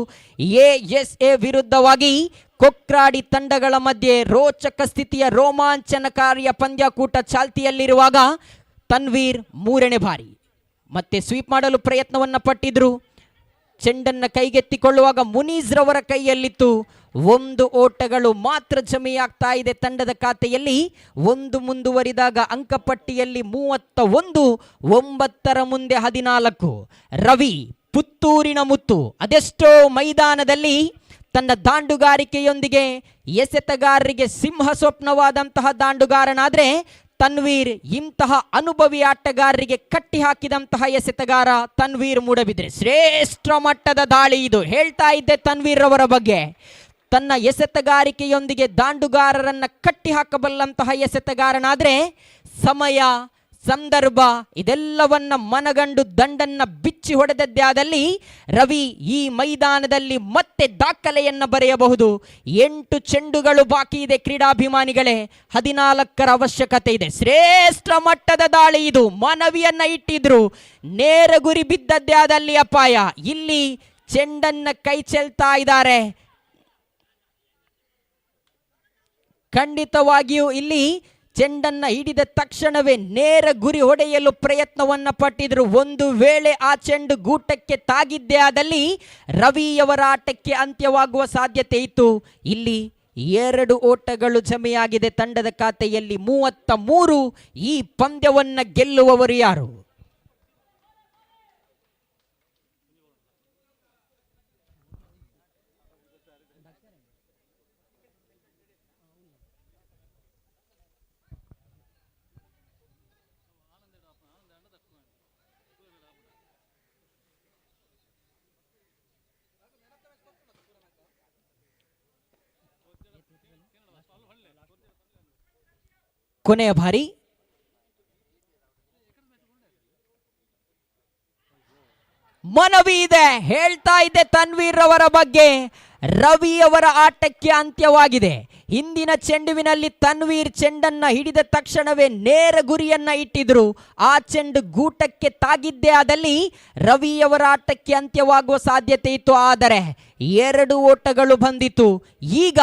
ಎಎಸ್ಎ ವಿರುದ್ಧವಾಗಿ ಕೊಕ್ರಾಡಿ ತಂಡಗಳ ಮಧ್ಯೆ ರೋಚಕ ಸ್ಥಿತಿಯ ರೋಮಾಂಚನಕಾರಿಯ ಪಂದ್ಯಾಕೂಟ ಚಾಲ್ತಿಯಲ್ಲಿರುವಾಗ ತನ್ವೀರ್ 3ನೇ ಬಾರಿ ಮತ್ತೆ ಸ್ವೀಪ್ ಮಾಡಲು ಪ್ರಯತ್ನವನ್ನ ಪಟ್ಟಿದ್ರು. ಚೆಂಡನ್ನು ಕೈಗೆತ್ತಿಕೊಳ್ಳುವಾಗ ಮುನೀಜ್ ರವರ ಕೈಯಲ್ಲಿತ್ತು. 1 ಓಟಗಳು ಮಾತ್ರ ಜಮೆಯಾಗ್ತಾ ಇದೆ ತಂಡದ ಖಾತೆಯಲ್ಲಿ. 1 ಮುಂದುವರಿದಾಗ ಅಂಕಪಟ್ಟಿಯಲ್ಲಿ 31, 9ರ ಮುಂದೆ 14. ರವಿ ಪುತ್ತೂರಿನ ಮುತ್ತು ಅದೆಷ್ಟೋ ಮೈದಾನದಲ್ಲಿ ತನ್ನ ದಾಂಡುಗಾರಿಕೆಯೊಂದಿಗೆ ಎಸೆತಗಾರರಿಗೆ ಸಿಂಹ ಸ್ವಪ್ನವಾದಂತಹ ದಾಂಡುಗಾರನಾದ್ರೆ ತನ್ವೀರ್ ಇಂತಹ ಅನುಭವಿ ಆಟಗಾರರಿಗೆ ಕಟ್ಟಿ ಹಾಕಿದಂತಹ ಎಸೆತಗಾರ ತನ್ವೀರ್ ಮೂಡಬಿದ್ರೆ. ಶ್ರೇಷ್ಠ ಮಟ್ಟದ ದಾಳಿ ಇದು. ಹೇಳ್ತಾ ಇದ್ದೆ ತನ್ವೀರ್ ಅವರ ಬಗ್ಗೆ. ತನ್ನ ಎಸೆತಗಾರಿಕೆಯೊಂದಿಗೆ ದಾಂಡುಗಾರರನ್ನ ಕಟ್ಟಿ ಹಾಕಬಲ್ಲಂತಹ ಎಸೆತಗಾರನಾದ್ರೆ ಸಮಯ ಸಂದರ್ಭ ಇದೆಲ್ಲವನ್ನ ಮನಗಂಡು ದಂಡನ್ನ ಬಿಚ್ಚಿ ಹೊಡೆದದ್ದೇ ಆದಲ್ಲಿ ರವಿ ಈ ಮೈದಾನದಲ್ಲಿ ಮತ್ತೆ ದಾಖಲೆಯನ್ನ ಬರೆಯಬಹುದು. 8 ಚೆಂಡುಗಳು ಬಾಕಿ ಇದೆ ಕ್ರೀಡಾಭಿಮಾನಿಗಳೇ, 14ರ ಅವಶ್ಯಕತೆ ಇದೆ. ಶ್ರೇಷ್ಠ ಮಟ್ಟದ ದಾಳಿ ಇದು. ಮನವಿಯನ್ನ ಇಟ್ಟಿದ್ರು, ನೇರ ಗುರಿ ಬಿದ್ದದ್ದೇ ಆದಲ್ಲಿ ಅಪಾಯ. ಇಲ್ಲಿ ಚೆಂಡನ್ನ ಕೈ ಚೆಲ್ತಾ ಇದ್ದಾರೆ. ಖಂಡಿತವಾಗಿಯೂ ಇಲ್ಲಿ ಚೆಂಡನ್ನ ಹಿಡಿದ ತಕ್ಷಣವೇ ನೇರ ಗುರಿ ಹೊಡೆಯಲು ಪ್ರಯತ್ನವನ್ನ ಪಟ್ಟಿದ್ರು. ಒಂದು ವೇಳೆ ಆ ಚೆಂಡು ಗೂಟಕ್ಕೆ ತಾಗಿದ್ದೇ ಆದಲ್ಲಿ ರವಿಯವರ ಆಟಕ್ಕೆ ಅಂತ್ಯವಾಗುವ ಸಾಧ್ಯತೆ ಇತ್ತು. ಇಲ್ಲಿ 2 ಓಟಗಳು ಜಮೆಯಾಗಿದೆ ತಂಡದ ಖಾತೆಯಲ್ಲಿ 33. ಈ ಪಂದ್ಯವನ್ನ ಗೆಲ್ಲುವವರು ಯಾರು? ಕೊನೆಯ ಬಾರಿ ಮನವಿ ಇದೆ, ಹೇಳ್ತಾ ಇದ್ದೆ ತನ್ವೀರ್ ಅವರ ಬಗ್ಗೆ. ರವಿ ಅವರ ಆಟಕ್ಕೆ ಅಂತ್ಯವಾಗಿದೆ. ಹಿಂದಿನ ಚೆಂಡುವಿನಲ್ಲಿ ತನ್ವೀರ್ ಚೆಂಡನ್ನ ಹಿಡಿದ ತಕ್ಷಣವೇ ನೇರ ಗುರಿಯನ್ನ ಇಟ್ಟಿದ್ರು. ಆ ಚೆಂಡು ಗೂಟಕ್ಕೆ ತಾಗಿದ್ದೇ ಆದಲ್ಲಿ ರವಿಯವರ ಆಟಕ್ಕೆ ಅಂತ್ಯವಾಗುವ ಸಾಧ್ಯತೆ ಇತ್ತು. ಆದರೆ 2 ಓಟಗಳು ಬಂದಿತು. ಈಗ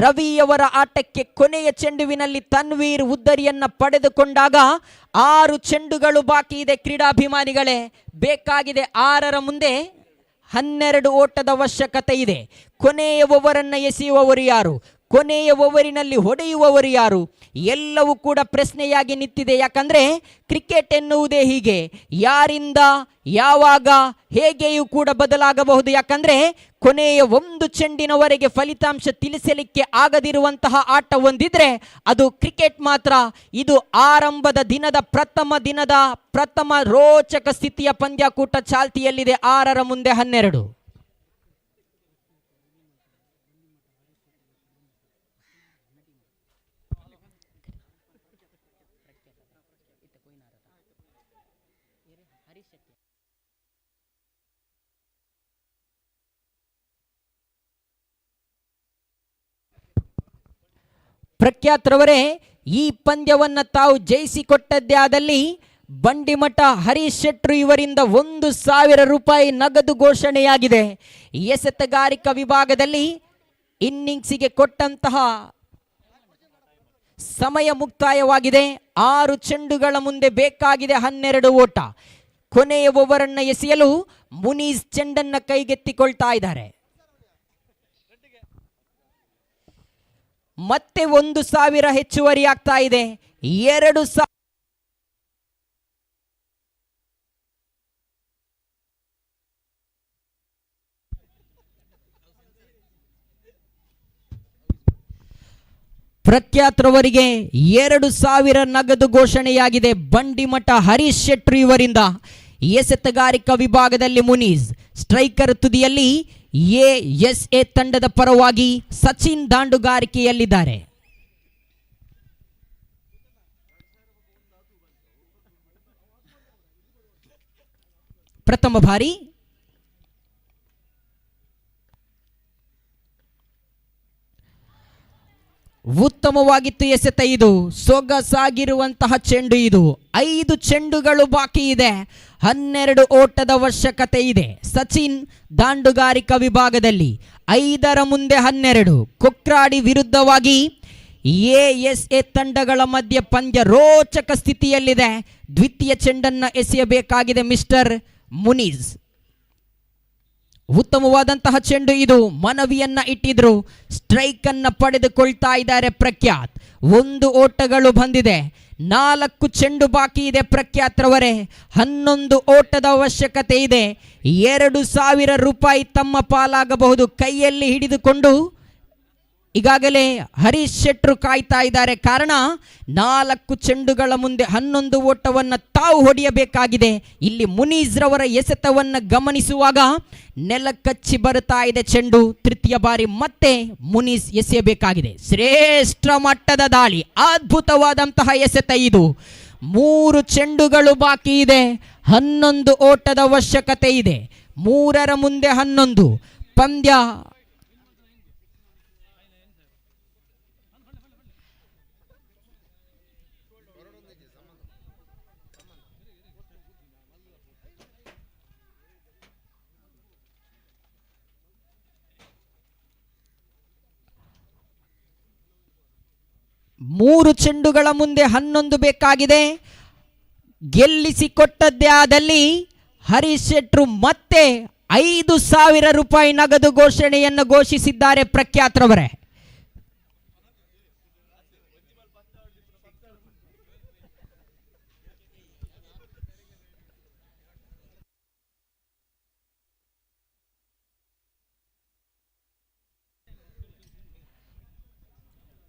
ರವಿಯವರ ಆಟಕ್ಕೆ ಕೊನೆಯ ಚೆಂಡುವಿನಲ್ಲಿ ತನ್ವೀರ್ ಉದ್ದರಿಯನ್ನ ಪಡೆದುಕೊಂಡಾಗ 6 ಚೆಂಡುಗಳು ಬಾಕಿ ಇದೆ. ಕ್ರೀಡಾಭಿಮಾನಿಗಳೇ, ಬೇಕಾಗಿದೆ 6ರ ಮುಂದೆ 12 ಓಟದ ಅವಶ್ಯಕತೆ ಇದೆ. ಕೊನೆಯ ಓವರನ್ನು ಎಸೆಯುವವರು ಯಾರು, ಕೊನೆಯ ಓವರಿನಲ್ಲಿ ಹೊಡೆಯುವವರು ಯಾರು, ಎಲ್ಲವೂ ಕೂಡ ಪ್ರಶ್ನೆಯಾಗಿ ನಿಂತಿದೆ. ಯಾಕಂದ್ರೆ ಕ್ರಿಕೆಟ್ ಎನ್ನುವುದೇ ಹೀಗೆ, ಯಾರಿಂದ ಯಾವಾಗ ಹೇಗೆಯೂ ಕೂಡ ಬದಲಾಗಬಹುದು. ಯಾಕಂದ್ರೆ ಕೊನೆಯ 1 ಚೆಂಡಿನವರೆಗೆ ಫಲಿತಾಂಶ ತಿಳಿಸಲಿಕ್ಕೆ ಆಗದಿರುವಂತಹ ಆಟ ಒಂದಿದ್ರೆ ಅದು ಕ್ರಿಕೆಟ್ ಮಾತ್ರ. ಇದು ಆರಂಭದ ದಿನದ ಪ್ರಥಮ ರೋಚಕ ಸ್ಥಿತಿಯ ಪಂದ್ಯಾಕೂಟ ಚಾಲ್ತಿಯಲ್ಲಿದೆ. 6ರ ಮುಂದೆ 12. ಪ್ರಖ್ಯಾತ್ರವರೇ, ಈ ಪಂದ್ಯವನ್ನ ತಾವು ಜಯಿಸಿಕೊಟ್ಟದ್ದೇ ಆದಲ್ಲಿ ಬಂಡಿಮಠ ಹರೀಶ್ ಶೆಟ್ರು ಇವರಿಂದ 1,000 ರೂಪಾಯಿ ನಗದು ಘೋಷಣೆಯಾಗಿದೆ. ಎಸೆತಗಾರಿಕಾ ವಿಭಾಗದಲ್ಲಿ ಇನ್ನಿಂಗ್ಸಿಗೆ ಕೊಟ್ಟಂತಹ ಸಮಯ ಮುಕ್ತಾಯವಾಗಿದೆ. 6 ಚೆಂಡುಗಳ ಮುಂದೆ ಬೇಕಾಗಿದೆ 12 ಓಟ. ಕೊನೆಯ ಓವರನ್ನು ಎಸೆಯಲು ಮುನೀಸ್ ಚೆಂಡನ್ನ ಕೈಗೆತ್ತಿಕೊಳ್ತಾ ಇದ್ದಾರೆ. ಮತ್ತೆ 1,000 ಹೆಚ್ಚುವರಿ ಆಗ್ತಾ ಇದೆ. 2,000 ಪ್ರಖ್ಯಾತ್ರವರಿಗೆ 2,000 ನಗದು ಘೋಷಣೆಯಾಗಿದೆ. ಬಂಡಿಮಠ ಹರೀಶ್ ಶೆಟ್ರು ಇವರಿಂದ. ಎಸೆತಗಾರಿಕಾ ವಿಭಾಗದಲ್ಲಿ ಮುನೀಸ್, ಸ್ಟ್ರೈಕರ್ ತುದಿಯಲ್ಲಿ ಎಎಸ್ಎ ತಂಡದ ಪರವಾಗಿ ಸಚಿನ್ ದಾಂಡುಗಾರಿಕೆಯಲ್ಲಿದ್ದಾರೆ. ಪ್ರಥಮ ಬಾರಿ ಉತ್ತಮವಾಗಿತ್ತು ಎಸೆತ. ಇದು ಸೊಗಸಾಗಿರುವಂತಹ ಚೆಂಡು. ಇದು 5 ಚೆಂಡುಗಳು ಬಾಕಿ ಇದೆ. 12 ಓಟದ ಅವಶ್ಯಕತೆ ಇದೆ. ಸಚಿನ್ ದಾಂಡುಗಾರಿಕಾ ವಿಭಾಗದಲ್ಲಿ 5ರ ಮುಂದೆ 12. ಕೊಕ್ರಾಡಿ ವಿರುದ್ಧವಾಗಿ ಎಎಸ್ಎ ತಂಡಗಳ ಮಧ್ಯೆ ಪಂದ್ಯ ರೋಚಕ ಸ್ಥಿತಿಯಲ್ಲಿದೆ. ದ್ವಿತೀಯ ಚೆಂಡನ್ನ ಎಸೆಯಬೇಕಾಗಿದೆ ಮಿಸ್ಟರ್ ಮುನೀಸ್. ಉತ್ತಮವಾದಂತಹ ಚೆಂಡು. ಇದು ಮನವಿಯನ್ನ ಇಟ್ಟಿದ್ರು. ಸ್ಟ್ರೈಕ್ ಅನ್ನ ಪಡೆದುಕೊಳ್ತಾ ಇದ್ದಾರೆ ಪ್ರಖ್ಯಾತ್. 1 ಓಟಗಳು ಬಂದಿದೆ. 4 ಚೆಂಡು ಬಾಕಿ ಇದೆ. ಪ್ರಖ್ಯಾತ್ರವರೇ 11 ಓಟದ ಅವಶ್ಯಕತೆ ಇದೆ. 2,000 ರೂಪಾಯಿ ತಮ್ಮ ಪಾಲಾಗಬಹುದು. ಕೈಯಲ್ಲಿ ಹಿಡಿದುಕೊಂಡು ಈಗಾಗಲೇ ಹರೀಶ್ ಶೆಟ್ರು ಕಾಯ್ತಾ ಇದ್ದಾರೆ. ಕಾರಣ 4 ಚೆಂಡುಗಳ ಮುಂದೆ 11 ಓಟವನ್ನು ತಾವು ಹೊಡೆಯಬೇಕಾಗಿದೆ. ಇಲ್ಲಿ ಮುನೀಸ್ ರವರ ಎಸೆತವನ್ನು ಗಮನಿಸುವಾಗ ನೆಲಕಚ್ಚಿ ಬರುತ್ತಾ ಇದೆ ಚೆಂಡು. ತೃತೀಯ ಬಾರಿ ಮತ್ತೆ ಮುನೀಸ್ ಎಸೆಯಬೇಕಾಗಿದೆ. ಶ್ರೇಷ್ಠ ಮಟ್ಟದ ದಾಳಿ, ಅದ್ಭುತವಾದಂತಹ ಎಸೆತ ಇದು. 3 ಚೆಂಡುಗಳು ಬಾಕಿ ಇದೆ. 11 ಓಟದ ಅವಶ್ಯಕತೆ ಇದೆ. 3ರ ಮುಂದೆ 11. ಪಂದ್ಯ ಮೂರು ಚೆಂಡುಗಳ ಮುಂದೆ 11 ಬೇಕಾಗಿದೆ. ಗೆಲ್ಲಿಸಿಕೊಟ್ಟದ್ದೇ ಆದಲ್ಲಿ ಹರೀಶ್ ಶೆಟ್ರು ಮತ್ತೆ 5,000 ರೂಪಾಯಿ ನಗದು ಘೋಷಣೆಯನ್ನು ಘೋಷಿಸಿದ್ದಾರೆ ಪ್ರಖ್ಯಾತ್ರವರೇ.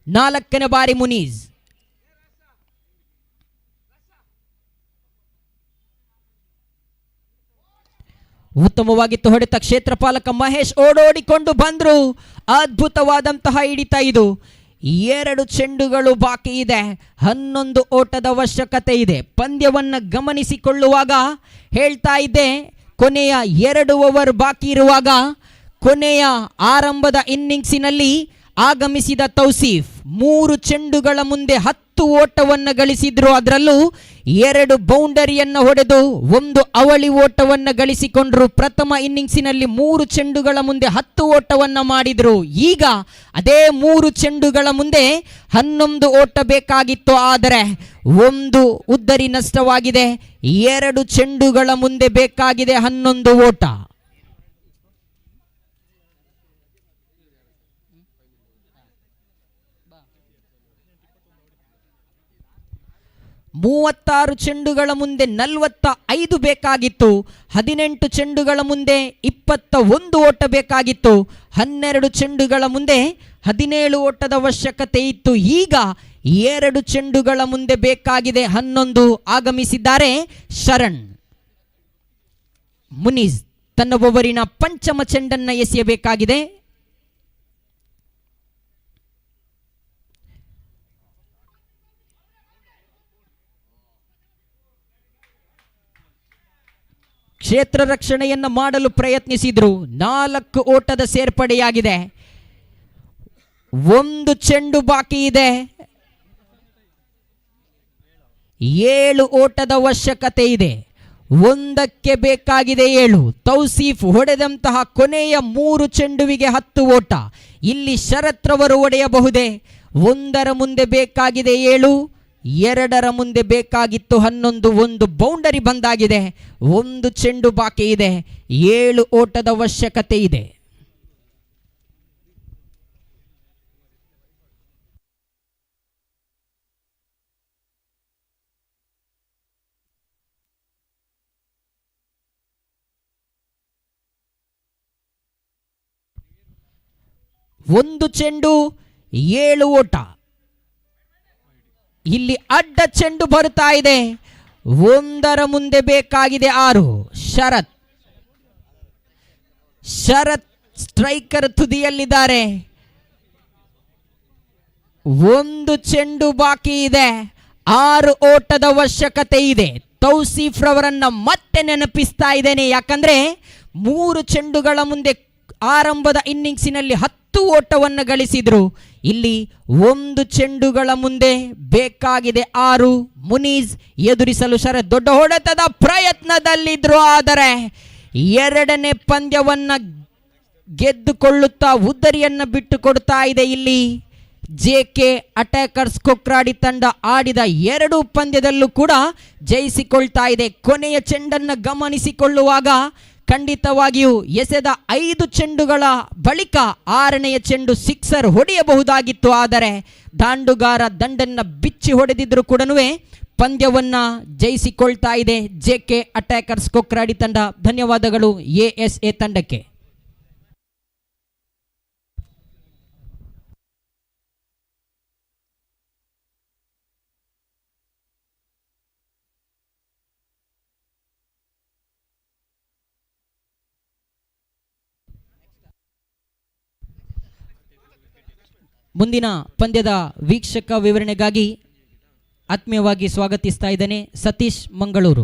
ನಾಲ್ಕನೇ ಬಾರಿ ಮುನೀಸ್. ಉತ್ತಮವಾಗಿತ್ತು ಹೊಡೆತ. ಕ್ಷೇತ್ರಪಾಲಕ ಮಹೇಶ್ ಓಡೋಡಿಕೊಂಡು ಬಂದ್ರು. ಅದ್ಭುತವಾದಂತಹ ಹಿಡಿತ ಇದು. 2 ಚೆಂಡುಗಳು ಬಾಕಿ ಇದೆ. 11 ಓಟದ ಅವಶ್ಯಕತೆ ಇದೆ. ಪಂದ್ಯವನ್ನು ಗಮನಿಸಿಕೊಳ್ಳುವಾಗ ಹೇಳ್ತಾ ಇದ್ದೆ, ಕೊನೆಯ 2 ಓವರ್ ಬಾಕಿ ಇರುವಾಗ ಕೊನೆಯ ಆರಂಭದ ಇನ್ನಿಂಗ್ಸಿನಲ್ಲಿ ಆಗಮಿಸಿದ ತೌಸೀಫ್ 3 ಚೆಂಡುಗಳ ಮುಂದೆ 10 ಓಟವನ್ನು ಗಳಿಸಿದ್ರು. ಅದರಲ್ಲೂ 2 ಬೌಂಡರಿಯನ್ನು ಹೊಡೆದು 1 ಅವಳಿ ಓಟವನ್ನು ಗಳಿಸಿಕೊಂಡ್ರು. ಪ್ರಥಮ ಇನ್ನಿಂಗ್ಸಿನಲ್ಲಿ 3 ಚೆಂಡುಗಳ ಮುಂದೆ 10 ಓಟವನ್ನು ಮಾಡಿದ್ರು. ಈಗ ಅದೇ 3 ಚೆಂಡುಗಳ ಮುಂದೆ 11 ಓಟ ಬೇಕಾಗಿತ್ತು. ಆದರೆ 1 ಉದ್ದರಿ ನಷ್ಟವಾಗಿದೆ. 2 ಚೆಂಡುಗಳ ಮುಂದೆ ಬೇಕಾಗಿದೆ 11 ಓಟ. ಮೂವತ್ತಾರು ಚೆಂಡುಗಳ ಮುಂದೆ 45 ಬೇಕಾಗಿತ್ತು. 18 ಚೆಂಡುಗಳ ಮುಂದೆ 21 ಓಟ ಬೇಕಾಗಿತ್ತು. 12 ಚೆಂಡುಗಳ ಮುಂದೆ 17 ಓಟದ ಅವಶ್ಯಕತೆ ಇತ್ತು. ಈಗ 2 ಚೆಂಡುಗಳ ಮುಂದೆ ಬೇಕಾಗಿದೆ 11. ಆಗಮಿಸಿದ್ದಾರೆ ಶರಣ್. ಮುನೀಸ್ ತನ್ನ ಓವರಿನ ಪಂಚಮ ಚೆಂಡನ್ನು ಎಸೆಯಬೇಕಾಗಿದೆ. ಕ್ಷೇತ್ರ ರಕ್ಷಣೆಯನ್ನು ಮಾಡಲು ಪ್ರಯತ್ನಿಸಿದ್ರು. 4 ಓಟದ ಸೇರ್ಪಡೆಯಾಗಿದೆ. 1 ಚೆಂಡು ಬಾಕಿ ಇದೆ. 7 ಓಟದ ಅವಶ್ಯಕತೆ ಇದೆ. 1ಕ್ಕೆ ಬೇಕಾಗಿದೆ 7. ತೌಸೀಫ್ ಹೊಡೆದಂತಹ ಕೊನೆಯ 3 ಚೆಂಡುವಿಗೆ 10 ಓಟ. ಇಲ್ಲಿ ಶರತ್ ರವರು ಹೊಡೆಯಬಹುದೇ? 1ರ ಮುಂದೆ ಬೇಕಾಗಿದೆ 7, 2ರ ಮುಂದೆ ಬೇಕಾಗಿತ್ತು 11. 1 ಬೌಂಡರಿ ಬಂದಾಗಿದೆ. 1 ಚೆಂಡು ಬಾಕಿ ಇದೆ. 7 ಓಟದ ಅವಶ್ಯಕತೆ ಇದೆ. ಒಂದು ಚೆಂಡು 7 ಓಟ. ಇಲ್ಲಿ ಅಡ್ಡ ಚೆಂಡು ಬರುತ್ತಾ ಇದೆ. 1ರ ಮುಂದೆ ಬೇಕಾಗಿದೆ 6. ಶರತ್ ಸ್ಟ್ರೈಕರ್ ತುದಿಯಲ್ಲಿದ್ದಾರೆ. 1 ಚೆಂಡು ಬಾಕಿ ಇದೆ. 6 ಓಟದ ಅವಶ್ಯಕತೆ ಇದೆ. ತೌಸೀಫ್ ರವರನ್ನ ಮತ್ತೆ ನೆನಪಿಸ್ತಾ ಇದ್ದೇನೆ, ಯಾಕಂದ್ರೆ 3 ಚೆಂಡುಗಳ ಮುಂದೆ ಆರಂಭದ ಇನ್ನಿಂಗ್ಸಿನಲ್ಲಿ 10 ಓಟವನ್ನು ಗಳಿಸಿದ್ರು. ಇಲ್ಲಿ 1 ಚೆಂಡುಗಳ ಮುಂದೆ ಬೇಕಾಗಿದೆ 6. ಮುನೀಸ್ ಎದುರಿಸಲು ಶರತ್ ದೊಡ್ಡ ಹೊಡೆತದ ಪ್ರಯತ್ನದಲ್ಲಿದ್ರು. ಆದರೆ 2ನೇ ಪಂದ್ಯವನ್ನ ಗೆದ್ದುಕೊಳ್ಳುತ್ತಾ ಉದ್ದರಿಯನ್ನು ಬಿಟ್ಟು ಕೊಡ್ತಾ ಇದೆ. ಇಲ್ಲಿ ಜೆಕೆ ಅಟ್ಯಾಕರ್ಸ್ ಕೊಕ್ರಾಡಿ ತಂಡ ಆಡಿದ 2 ಪಂದ್ಯದಲ್ಲೂ ಕೂಡ ಜಯಿಸಿಕೊಳ್ತಾ ಇದೆ. ಕೊನೆಯ ಚೆಂಡನ್ನು ಗಮನಿಸಿಕೊಳ್ಳುವಾಗ ಖಂಡಿತವಾಗಿಯೂ ಎಸೆದ 5 ಚೆಂಡುಗಳ ಬಳಿಕ 6ನೆಯ ಚೆಂಡು ಸಿಕ್ಸರ್ ಹೊಡೆಯಬಹುದಾಗಿತ್ತು. ಆದರೆ ದಾಂಡುಗಾರ ದಂಡನ್ನ ಬಿಚ್ಚಿ ಹೊಡೆದಿದ್ರು ಕೂಡ ಪಂದ್ಯವನ್ನ ಜಯಿಸಿಕೊಳ್ತಾ ಇದೆ ಜೆಕೆ ಅಟ್ಯಾಕರ್ಸ್ ಕೊಕ್ರಾಡಿ ತಂಡ. ಧನ್ಯವಾದಗಳು ಎಎಸ್ಎ ತಂಡಕ್ಕೆ. ಮುಂದಿನ ಪಂದ್ಯದ ವೀಕ್ಷಕ ವಿವರಣೆಗಾಗಿ ಆತ್ಮೀಯವಾಗಿ ಸ್ವಾಗತಿಸ್ತಾ ಇದ್ದೇನೆ ಸತೀಶ್ ಮಂಗಳೂರು.